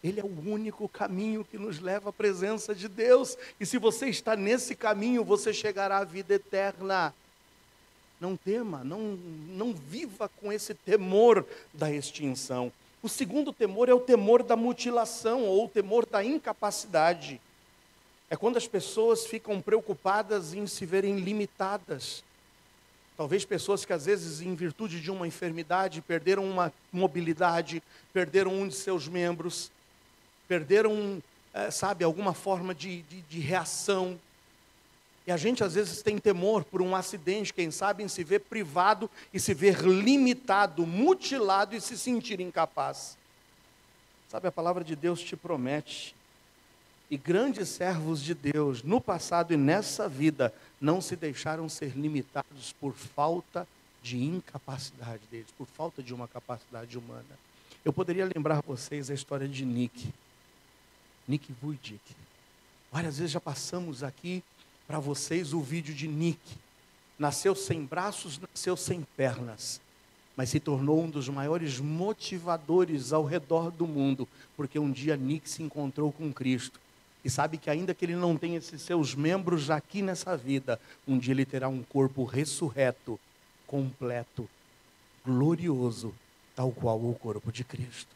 Ele é o único caminho que nos leva à presença de Deus. E se você está nesse caminho, você chegará à vida eterna. Não tema, não viva com esse temor da extinção. O segundo temor é o temor da mutilação, ou o temor da incapacidade. É quando as pessoas ficam preocupadas em se verem limitadas. Talvez pessoas que às vezes, em virtude de uma enfermidade, perderam uma mobilidade, perderam um de seus membros, perderam, alguma forma de reação. E a gente às vezes tem temor por um acidente, quem sabe, em se ver privado e se ver limitado, mutilado e se sentir incapaz. Sabe, a palavra de Deus te promete. E grandes servos de Deus, no passado e nessa vida, não se deixaram ser limitados por falta de incapacidade deles, por falta de uma capacidade humana. Eu poderia lembrar vocês a história de Nick Vujicic. Várias vezes já passamos aqui para vocês o vídeo de Nick. Nasceu sem braços, nasceu sem pernas, mas se tornou um dos maiores motivadores ao redor do mundo, porque um dia Nick se encontrou com Cristo. E sabe que ainda que ele não tenha esses seus membros aqui nessa vida, um dia ele terá um corpo ressurreto, completo, glorioso, tal qual o corpo de Cristo.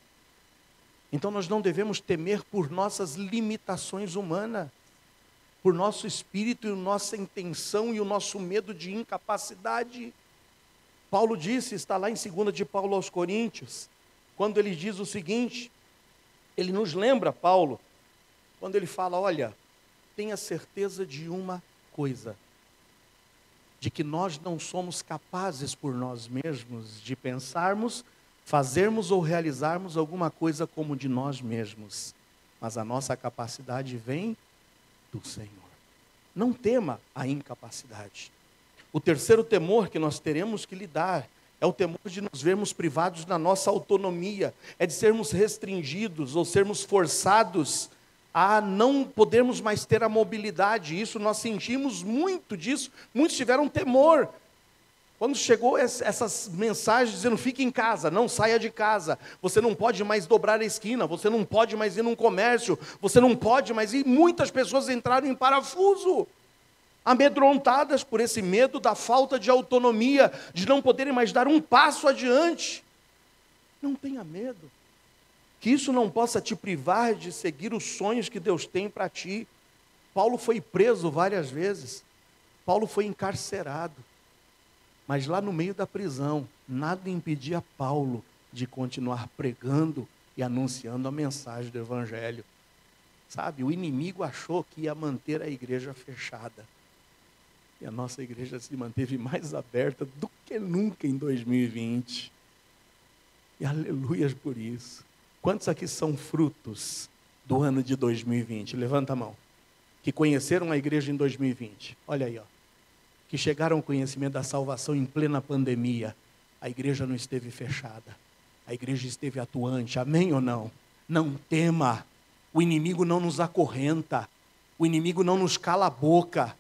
Então nós não devemos temer por nossas limitações humanas, por nosso espírito e nossa intenção e o nosso medo de incapacidade. Paulo disse, está lá em 2 de Paulo aos Coríntios, quando ele diz o seguinte, ele nos lembra, Paulo, quando ele fala, olha, tenha certeza de uma coisa, de que nós não somos capazes por nós mesmos de pensarmos, fazermos ou realizarmos alguma coisa como de nós mesmos, mas a nossa capacidade vem do Senhor. Não tema a incapacidade. O terceiro temor que nós teremos que lidar é o temor de nos vermos privados na nossa autonomia, é de sermos restringidos ou sermos forçados a não podermos mais ter a mobilidade. Isso nós sentimos muito disso, muitos tiveram temor. Quando chegou essas mensagens dizendo, fique em casa, não saia de casa, você não pode mais dobrar a esquina, você não pode mais ir num comércio, você não pode mais ir, muitas pessoas entraram em parafuso, amedrontadas por esse medo da falta de autonomia, de não poderem mais dar um passo adiante. Não tenha medo. Que isso não possa te privar de seguir os sonhos que Deus tem para ti. Paulo foi preso várias vezes. Paulo foi encarcerado. Mas lá no meio da prisão, nada impedia Paulo de continuar pregando e anunciando a mensagem do Evangelho. Sabe, o inimigo achou que ia manter a igreja fechada. E a nossa igreja se manteve mais aberta do que nunca em 2020. E aleluias por isso. Quantos aqui são frutos do ano de 2020? Levanta a mão. Que conheceram a igreja em 2020. Olha aí, ó. Que chegaram ao conhecimento da salvação em plena pandemia. A igreja não esteve fechada. A igreja esteve atuante. Amém ou não? Não tema. O inimigo não nos acorrenta. O inimigo não nos cala a boca.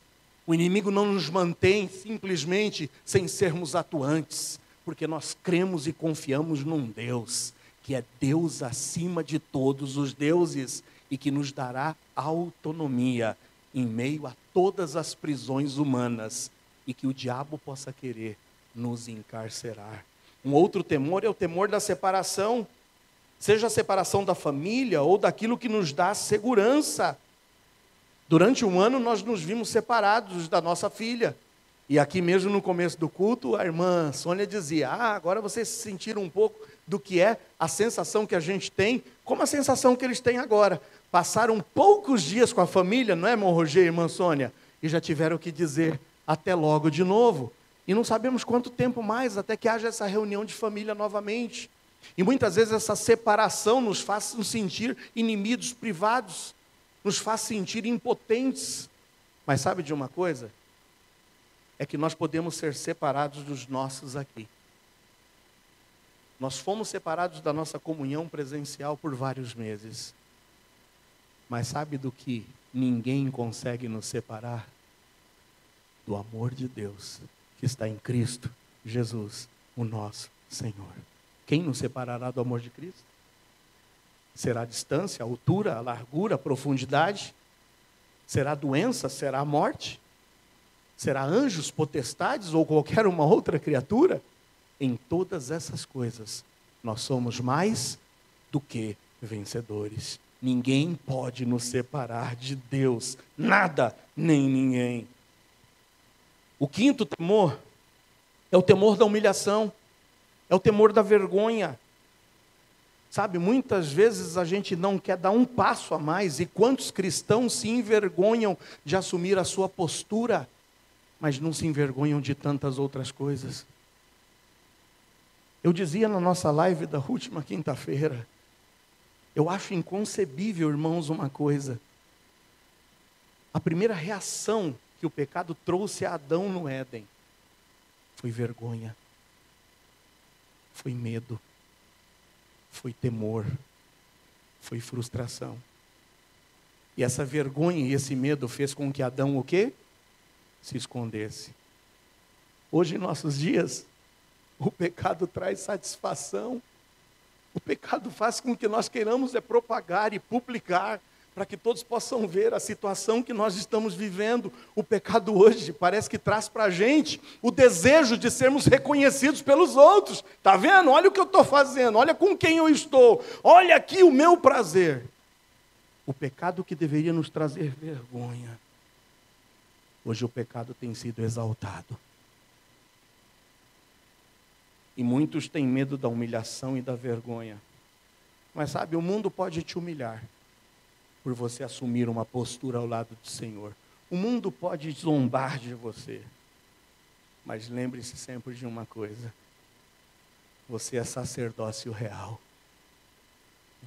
O inimigo não nos mantém simplesmente sem sermos atuantes. Porque nós cremos e confiamos num Deus, que é Deus acima de todos os deuses e que nos dará autonomia em meio a todas as prisões humanas e que o diabo possa querer nos encarcerar. Um outro temor é o temor da separação, seja a separação da família ou daquilo que nos dá segurança. Durante um ano nós nos vimos separados da nossa filha. E aqui mesmo no começo do culto, a irmã Sônia dizia, agora vocês sentiram um pouco do que é a sensação que a gente tem, como a sensação que eles têm agora. Passaram poucos dias com a família, não é, irmão Roger e irmã Sônia? E já tiveram que dizer, até logo de novo. E não sabemos quanto tempo mais, até que haja essa reunião de família novamente. E muitas vezes essa separação nos faz nos sentir inimigos privados, nos faz sentir impotentes. Mas sabe de uma coisa? É que nós podemos ser separados dos nossos aqui. Nós fomos separados da nossa comunhão presencial por vários meses. Mas sabe do que ninguém consegue nos separar? Do amor de Deus, que está em Cristo Jesus, o nosso Senhor. Quem nos separará do amor de Cristo? Será a distância, a altura, a largura, a profundidade? Será a doença? Será a morte? Será anjos, potestades ou qualquer uma outra criatura? Em todas essas coisas, nós somos mais do que vencedores. Ninguém pode nos separar de Deus. Nada, nem ninguém. O quinto temor é o temor da humilhação. É o temor da vergonha. Sabe, muitas vezes a gente não quer dar um passo a mais. E quantos cristãos se envergonham de assumir a sua postura, mas não se envergonham de tantas outras coisas. Eu dizia na nossa live da última quinta-feira, eu acho inconcebível, irmãos, uma coisa. A primeira reação que o pecado trouxe a Adão no Éden foi vergonha, foi medo, foi temor, foi frustração. E essa vergonha e esse medo fez com que Adão o quê? Se escondesse. Hoje, em nossos dias, o pecado traz satisfação. O pecado faz com que nós queiramos propagar e publicar, para que todos possam ver a situação que nós estamos vivendo. O pecado hoje parece que traz para a gente o desejo de sermos reconhecidos pelos outros. Está vendo? Olha o que eu estou fazendo, olha com quem eu estou, olha aqui o meu prazer. O pecado que deveria nos trazer vergonha, hoje o pecado tem sido exaltado. E muitos têm medo da humilhação e da vergonha. Mas sabe, o mundo pode te humilhar por você assumir uma postura ao lado do Senhor. O mundo pode zombar de você. Mas lembre-se sempre de uma coisa. Você é sacerdócio real.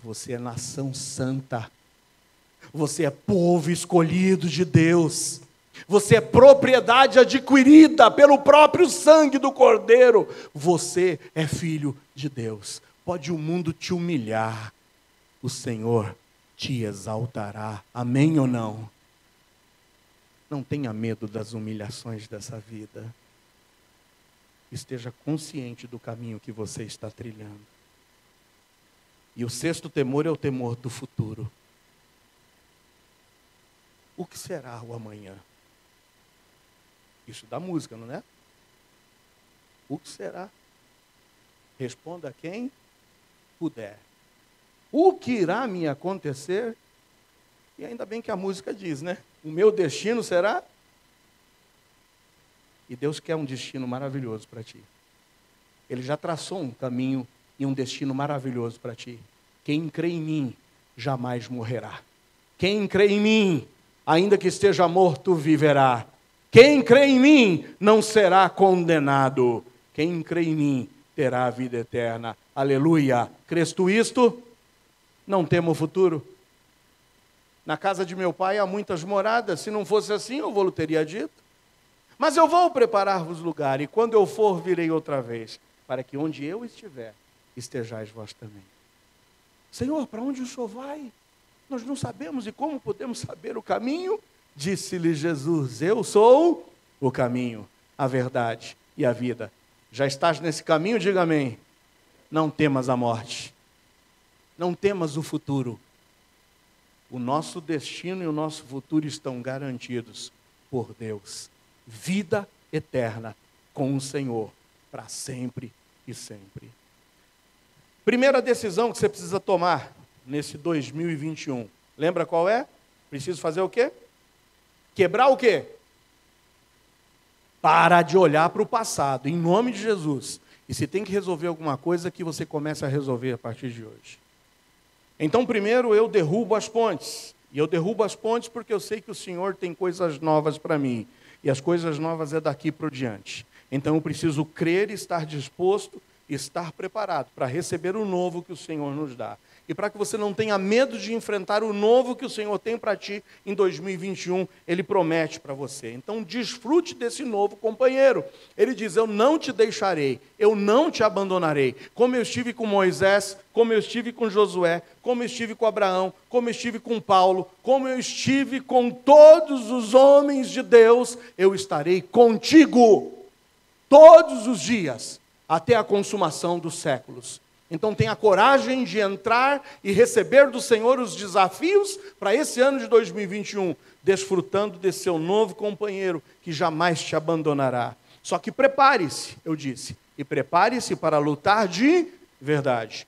Você é nação santa. Você é povo escolhido de Deus. Você é propriedade adquirida pelo próprio sangue do Cordeiro. Você é filho de Deus. Pode o mundo te humilhar, o Senhor te exaltará. Amém ou não? Não tenha medo das humilhações dessa vida. Esteja consciente do caminho que você está trilhando. E o sexto temor é o temor do futuro. O que será o amanhã? Isso dá música, não é? O que será? Responda quem puder. O que irá me acontecer? E ainda bem que a música diz, né? O meu destino será? E Deus quer um destino maravilhoso para ti. Ele já traçou um caminho e um destino maravilhoso para ti. Quem crê em mim jamais morrerá. Quem crê em mim, ainda que esteja morto, viverá. Quem crê em mim não será condenado. Quem crê em mim terá a vida eterna. Aleluia. Crês tu isto? Não temo futuro. Na casa de meu pai há muitas moradas. Se não fosse assim, eu vou-lhe teria dito. Mas eu vou preparar-vos lugar, e quando eu for, virei outra vez, para que onde eu estiver, estejais vós também. Senhor, para onde o Senhor vai? Nós não sabemos, e como podemos saber o caminho? Disse-lhe Jesus, eu sou o caminho, a verdade e a vida. Já estás nesse caminho? Diga amém. Não temas a morte. Não temas o futuro. O nosso destino e o nosso futuro estão garantidos por Deus. Vida eterna com o Senhor, para sempre e sempre. Primeira decisão que você precisa tomar nesse 2021. Lembra qual é? Preciso fazer o quê? Quebrar o quê? Para de olhar para o passado, em nome de Jesus. E se tem que resolver alguma coisa, que você comece a resolver a partir de hoje. Então, primeiro eu derrubo as pontes. E eu derrubo as pontes porque eu sei que o Senhor tem coisas novas para mim. E as coisas novas é daqui por diante. Então eu preciso crer e estar disposto, estar preparado para receber o novo que o Senhor nos dá. E para que você não tenha medo de enfrentar o novo que o Senhor tem para ti em 2021, Ele promete para você. Então desfrute desse novo companheiro. Ele diz, eu não te deixarei, eu não te abandonarei. Como eu estive com Moisés, como eu estive com Josué, como eu estive com Abraão, como eu estive com Paulo, como eu estive com todos os homens de Deus, eu estarei contigo todos os dias, até a consumação dos séculos. Então tenha coragem de entrar e receber do Senhor os desafios para esse ano de 2021, desfrutando desse seu novo companheiro que jamais te abandonará. Só que prepare-se, eu disse, e prepare-se para lutar de verdade.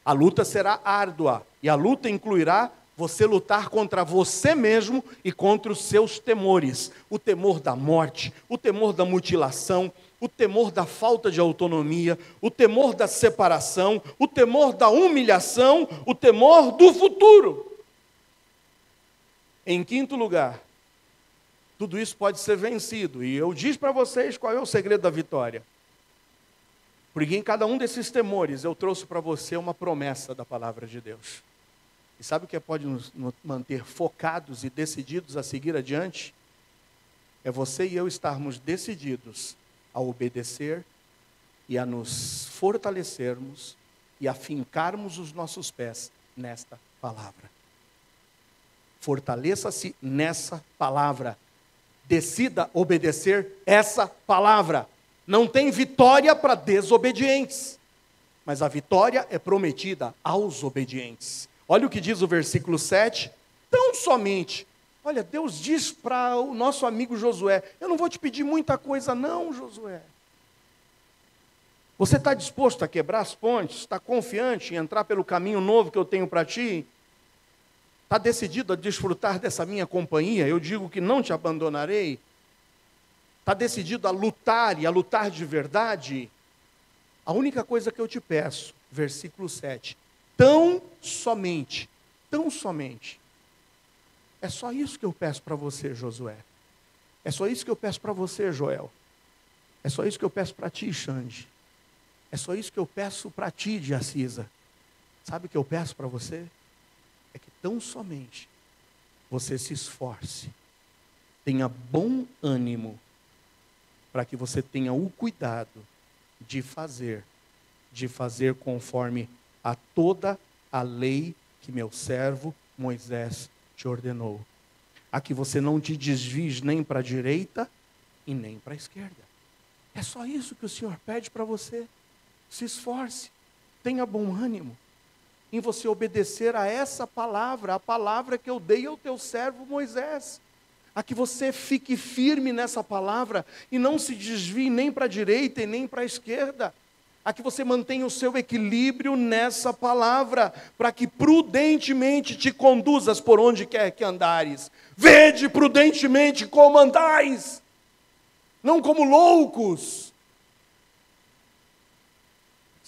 A luta será árdua, e a luta incluirá você lutar contra você mesmo e contra os seus temores. O temor da morte, o temor da mutilação, o temor da falta de autonomia, o temor da separação, o temor da humilhação, o temor do futuro. Em quinto lugar, tudo isso pode ser vencido. E eu disse para vocês qual é o segredo da vitória. Porque em cada um desses temores eu trouxe para você uma promessa da palavra de Deus. E sabe o que pode nos manter focados e decididos a seguir adiante? É você e eu estarmos decididos a obedecer e a nos fortalecermos e a fincarmos os nossos pés nesta palavra. Fortaleça-se nessa palavra. Decida obedecer essa palavra. Não tem vitória para desobedientes, mas a vitória é prometida aos obedientes. Olha o que diz o versículo 7. Tão somente, olha, Deus diz para o nosso amigo Josué, eu não vou te pedir muita coisa não, Josué. Você está disposto a quebrar as pontes? Está confiante em entrar pelo caminho novo que eu tenho para ti? Está decidido a desfrutar dessa minha companhia? Eu digo que não te abandonarei. Está decidido a lutar e a lutar de verdade? A única coisa que eu te peço, versículo 7, tão somente, é só isso que eu peço para você, Josué. É só isso que eu peço para você, Joel. É só isso que eu peço para ti, Xande. É só isso que eu peço para ti, Diacisa. Sabe o que eu peço para você? É que tão somente você se esforce, tenha bom ânimo, para que você tenha o cuidado de fazer conforme a toda a lei que meu servo Moisés te ordenou. A que você não te desvies nem para a direita e nem para a esquerda. É só isso que o Senhor pede para você. Se esforce, tenha bom ânimo em você obedecer a essa palavra, a palavra que eu dei ao teu servo Moisés. A que você fique firme nessa palavra e não se desvie nem para a direita e nem para a esquerda. A que você mantenha o seu equilíbrio nessa palavra, para que prudentemente te conduzas por onde quer que andares. Vede prudentemente como andais, não como loucos.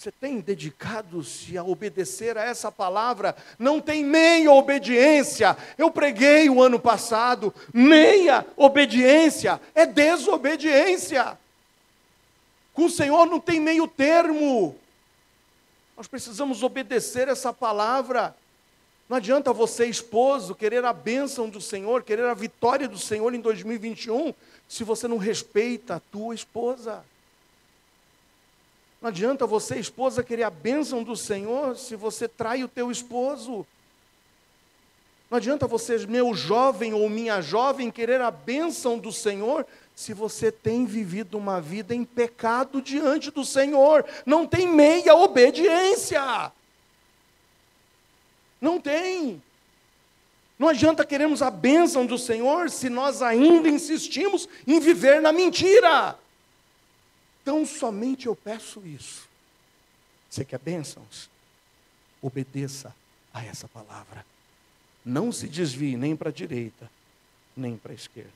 Você tem dedicado-se a obedecer a essa palavra? Não tem meia obediência. Eu preguei o ano passado, meia obediência é desobediência. Com o Senhor não tem meio termo. Nós precisamos obedecer essa palavra. Não adianta você, esposo, querer a bênção do Senhor, querer a vitória do Senhor em 2021, se você não respeita a tua esposa. Não adianta você, esposa, querer a bênção do Senhor, se você trai o teu esposo. Não adianta você, meu jovem ou minha jovem, querer a bênção do Senhor, se você tem vivido uma vida em pecado diante do Senhor. Não tem meia obediência. Não tem. Não adianta queremos a bênção do Senhor se nós ainda insistimos em viver na mentira. Então somente eu peço isso. Você quer bênçãos? Obedeça a essa palavra. Não se desvie nem para a direita, nem para a esquerda.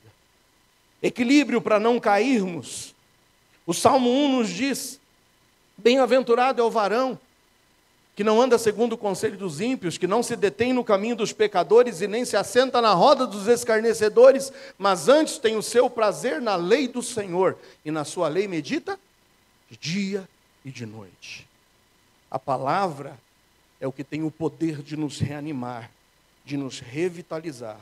Equilíbrio para não cairmos. O Salmo 1 nos diz: bem-aventurado é o varão que não anda segundo o conselho dos ímpios, que não se detém no caminho dos pecadores e nem se assenta na roda dos escarnecedores, mas antes tem o seu prazer na lei do Senhor, e na sua lei medita de dia e de noite. A palavra é o que tem o poder de nos reanimar, de nos revitalizar.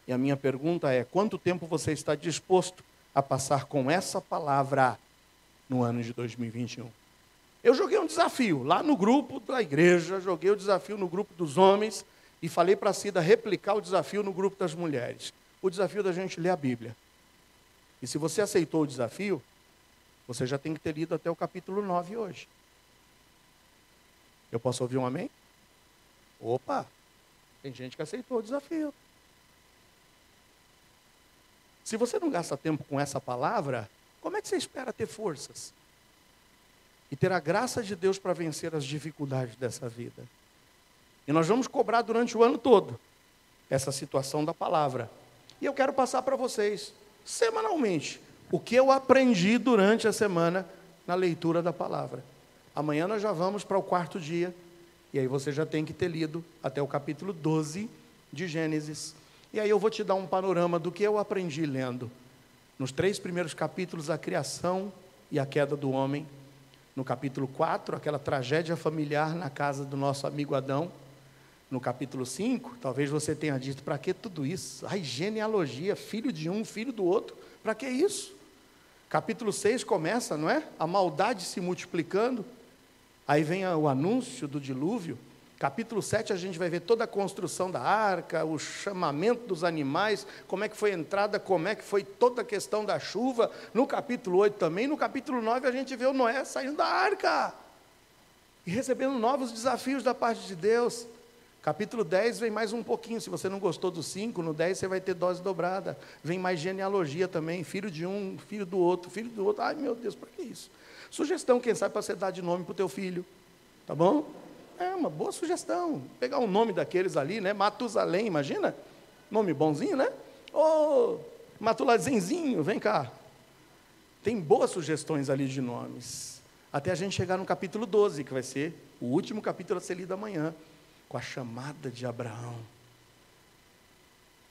E a minha pergunta é: quanto tempo você está disposto a passar com essa palavra no ano de 2021? Eu joguei um desafio lá no grupo da igreja, joguei o desafio no grupo dos homens e falei para a Cida replicar o desafio no grupo das mulheres. O desafio da gente ler a Bíblia. E se você aceitou o desafio, você já tem que ter lido até o capítulo 9 hoje. Eu posso ouvir um amém? Opa, tem gente que aceitou o desafio. Se você não gasta tempo com essa palavra, como é que você espera ter forças? E ter a graça de Deus para vencer as dificuldades dessa vida. E nós vamos cobrar durante o ano todo essa situação da palavra. E eu quero passar para vocês, semanalmente, o que eu aprendi durante a semana na leitura da palavra. Amanhã nós já vamos para o 4º dia, e aí você já tem que ter lido até o capítulo 12 de Gênesis. E aí eu vou te dar um panorama do que eu aprendi lendo. Nos 3 primeiros capítulos, a criação e a queda do homem. No capítulo 4, aquela tragédia familiar na casa do nosso amigo Adão. No capítulo 5, talvez você tenha dito: para que tudo isso? Ai, genealogia, filho de um, filho do outro, para que isso? Capítulo 6 começa, não é? A maldade se multiplicando. Aí vem o anúncio do dilúvio. Capítulo 7 a gente vai ver toda a construção da arca, o chamamento dos animais, como é que foi a entrada, como é que foi toda a questão da chuva. No capítulo 8 também, no capítulo 9 a gente vê o Noé saindo da arca e recebendo novos desafios da parte de Deus. Capítulo 10 vem mais um pouquinho, se você não gostou do 5, no 10 você vai ter dose dobrada. Vem mais genealogia também, filho de um, filho do outro, filho do outro. Ai meu Deus, para que isso? Sugestão, quem sabe, para você dar de nome para o teu filho, tá bom? É uma boa sugestão, pegar um nome daqueles ali, né? Matusalém, imagina? Nome bonzinho, né? Ô, Matulazenzinho, vem cá. Tem boas sugestões ali de nomes. Até a gente chegar no capítulo 12, que vai ser o último capítulo a ser lido amanhã, com a chamada de Abraão.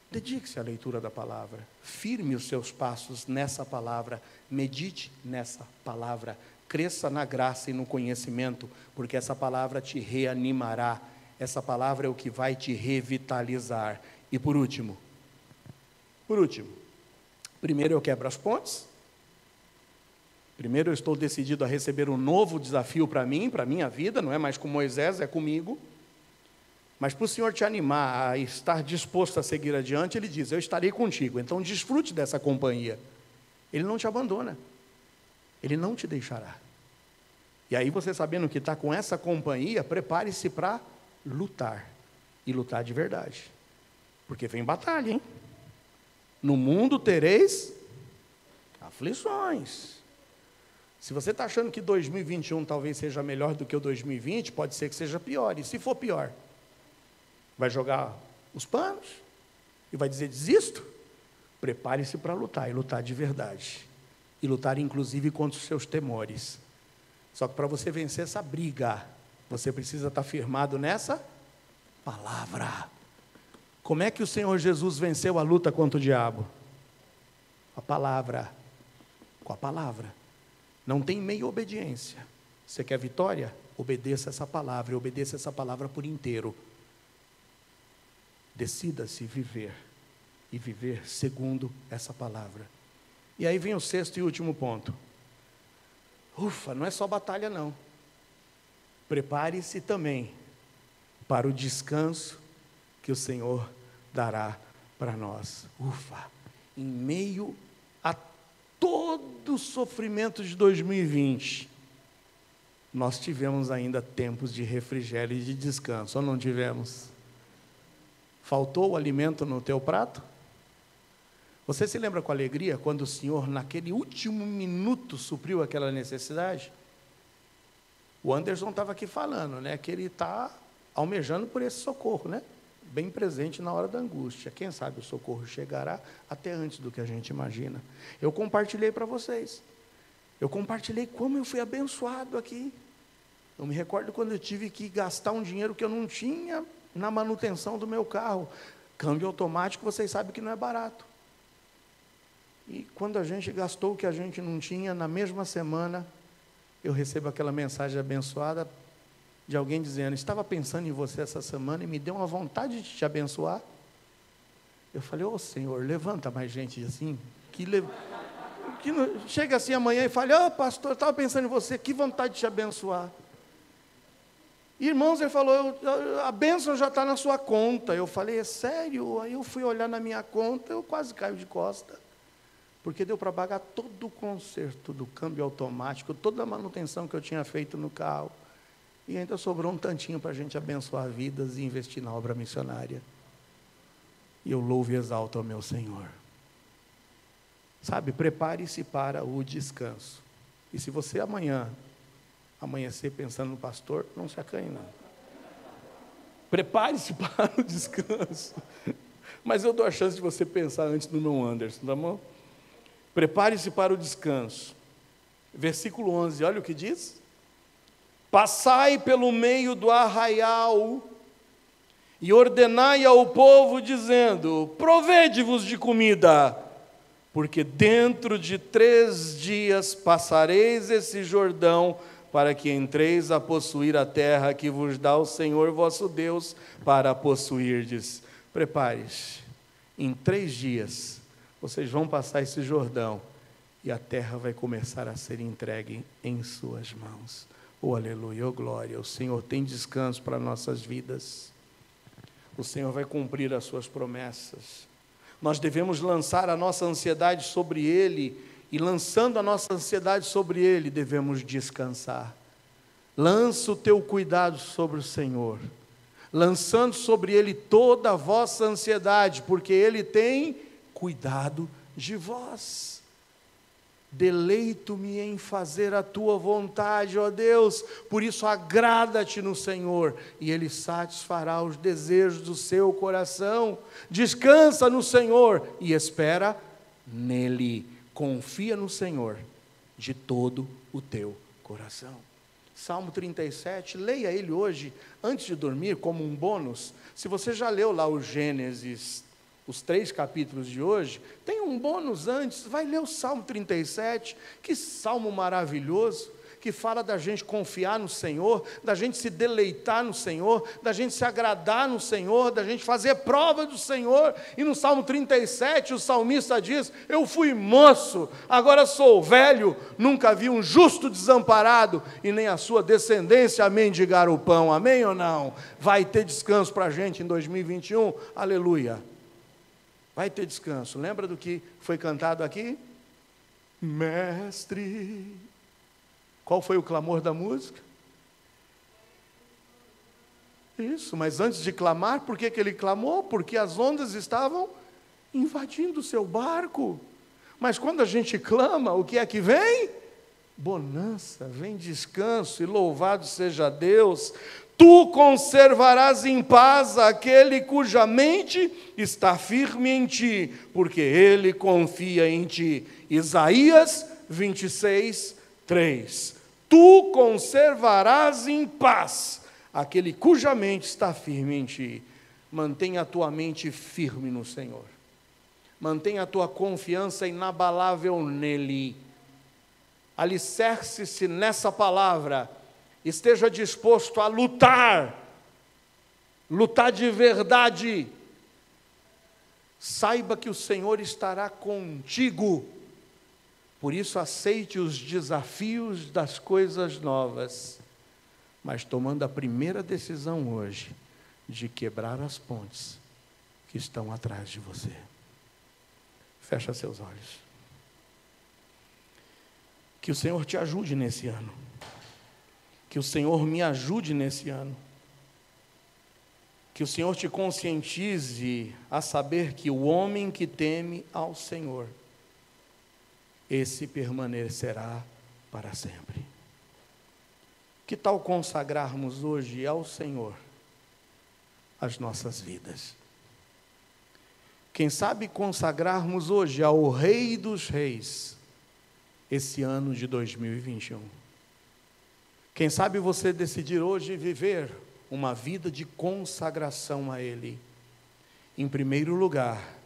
Dedique-se à leitura da palavra. Firme os seus passos nessa palavra. Medite nessa palavra. Cresça na graça e no conhecimento, porque essa palavra te reanimará. Essa palavra é o que vai te revitalizar. E por último, primeiro eu quebro as pontes. Primeiro eu estou decidido a receber um novo desafio para mim, para a minha vida, não é mais com Moisés, é comigo. Mas para o Senhor te animar a estar disposto a seguir adiante, Ele diz: eu estarei contigo, então desfrute dessa companhia. Ele não te abandona. Ele não te deixará. E aí você, sabendo que está com essa companhia, prepare-se para lutar. E lutar de verdade. Porque vem batalha, hein? No mundo tereis aflições. Se você está achando que 2021 talvez seja melhor do que o 2020, pode ser que seja pior. E se for pior, vai jogar os panos e vai dizer: desisto? Prepare-se para lutar, e lutar de verdade. E lutar inclusive contra os seus temores. Só que para você vencer essa briga, você precisa estar firmado nessa palavra. Como é que o Senhor Jesus venceu a luta contra o diabo? A palavra. Com a palavra. Não tem meia obediência. Você quer vitória? Obedeça essa palavra, e obedeça essa palavra por inteiro. Decida-se viver, e viver segundo essa palavra. E aí vem o sexto e último ponto. Ufa, não é só batalha não. Prepare-se também para o descanso que o Senhor dará para nós. Ufa, em meio a todo o sofrimento de 2020, nós tivemos ainda tempos de refrigério e de descanso, ou não tivemos? Faltou o alimento no teu prato? Você se lembra com alegria quando o Senhor, naquele último minuto, supriu aquela necessidade? O Anderson estava aqui falando, né, que ele está almejando por esse socorro, né? Bem presente na hora da angústia. Quem sabe o socorro chegará até antes do que a gente imagina. Eu compartilhei para vocês. Eu compartilhei como eu fui abençoado aqui. Eu me recordo quando eu tive que gastar um dinheiro que eu não tinha na manutenção do meu carro. Câmbio automático, vocês sabem que não é barato. E quando a gente gastou o que a gente não tinha, na mesma semana, eu recebo aquela mensagem abençoada de alguém dizendo: estava pensando em você essa semana e me deu uma vontade de te abençoar. Eu falei: ô Senhor, levanta mais gente assim, chega assim amanhã e fala: ô pastor, estava pensando em você, que vontade de te abençoar. Irmãos, ele falou: a bênção já está na sua conta. Eu falei: é sério? Aí eu fui olhar na minha conta, eu quase caio de costa, porque deu para pagar todo o conserto do câmbio automático, toda a manutenção que eu tinha feito no carro, e ainda sobrou um tantinho para a gente abençoar vidas e investir na obra missionária. E eu louvo e exalto ao meu Senhor. Sabe, prepare-se para o descanso. E se você amanhecer pensando no pastor, não se acanhe não. Prepare-se para o descanso. Mas eu dou a chance de você pensar antes no meu Anderson, tá bom? Prepare-se para o descanso. Versículo 11, olha o que diz: passai pelo meio do arraial e ordenai ao povo, dizendo: provede-vos de comida, porque dentro de 3 dias passareis esse Jordão, para que entreis a possuir a terra que vos dá o Senhor vosso Deus, para possuirdes. Prepare-se, em 3 dias, vocês vão passar esse Jordão, e a terra vai começar a ser entregue em suas mãos. Oh, aleluia, oh, glória. O Senhor tem descanso para nossas vidas. O Senhor vai cumprir as suas promessas. Nós devemos lançar a nossa ansiedade sobre Ele, e lançando a nossa ansiedade sobre Ele, devemos descansar. Lança o teu cuidado sobre o Senhor, lançando sobre Ele toda a vossa ansiedade, porque Ele tem cuidado de vós. Deleito-me em fazer a tua vontade, ó Deus, por isso agrada-te no Senhor, e Ele satisfará os desejos do seu coração. Descansa no Senhor e espera nele. Confia no Senhor de todo o teu coração. Salmo 37, leia ele hoje, antes de dormir, como um bônus. Se você já leu lá o Gênesis, os 3 capítulos de hoje, tem um bônus antes, vai ler o Salmo 37, que salmo maravilhoso, que fala da gente confiar no Senhor, da gente se deleitar no Senhor, da gente se agradar no Senhor, da gente fazer prova do Senhor. E no Salmo 37, o salmista diz: eu fui moço, agora sou velho, nunca vi um justo desamparado, e nem a sua descendência a mendigar o pão. Amém ou não? Vai ter descanso para a gente em 2021, aleluia. Vai ter descanso. Lembra do que foi cantado aqui? Mestre. Qual foi o clamor da música? Isso, mas antes de clamar, por que ele clamou? Porque as ondas estavam invadindo o seu barco. Mas quando a gente clama, o que é que vem? Bonança, vem descanso, e louvado seja Deus. Tu conservarás em paz aquele cuja mente está firme em ti, porque ele confia em ti. Isaías 26, 3. tu conservarás em paz aquele cuja mente está firme em ti. Mantenha a tua mente firme no Senhor. Mantenha a tua confiança inabalável nele. Alicerce-se nessa palavra. Esteja disposto a lutar. Lutar de verdade. Saiba que o Senhor estará contigo. Por isso aceite os desafios das coisas novas. Mas tomando a primeira decisão hoje de quebrar as pontes que estão atrás de você. Fecha seus olhos. Que o Senhor te ajude nesse ano. Que o Senhor me ajude nesse ano. Que o Senhor te conscientize a saber que o homem que teme ao Senhor, esse permanecerá para sempre. Que tal consagrarmos hoje ao Senhor as nossas vidas? Quem sabe consagrarmos hoje ao Rei dos Reis esse ano de 2021. Quem sabe você decidir hoje viver uma vida de consagração a Ele. Em primeiro lugar,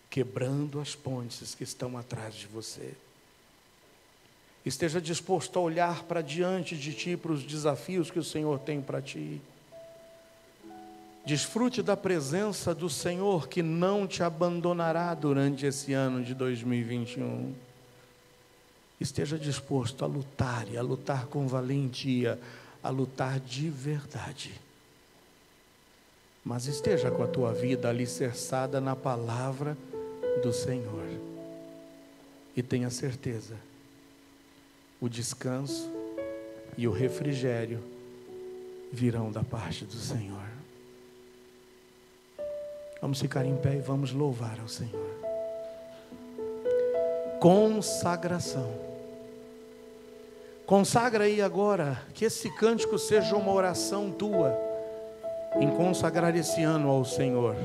quebrando as pontes que estão atrás de você. Esteja disposto a olhar para diante de ti, para os desafios que o Senhor tem para ti. Desfrute da presença do Senhor, que não te abandonará durante esse ano de 2021. Esteja disposto a lutar, e a lutar com valentia, a lutar de verdade. Mas esteja com a tua vida alicerçada na palavra do Senhor. E tenha certeza, o descanso e o refrigério virão da parte do Senhor. Vamos ficar em pé e vamos louvar ao Senhor. Consagração. Consagra aí agora, que esse cântico seja uma oração tua, em consagrar esse ano ao Senhor.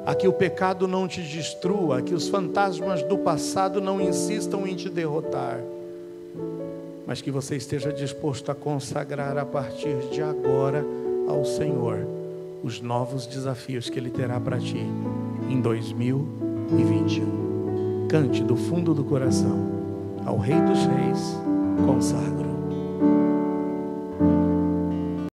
A que o pecado não te destrua, a que os fantasmas do passado não insistam em te derrotar, mas que você esteja disposto a consagrar a partir de agora ao Senhor os novos desafios que Ele terá para ti em 2021. Cante do fundo do coração ao Rei dos Reis, consagro.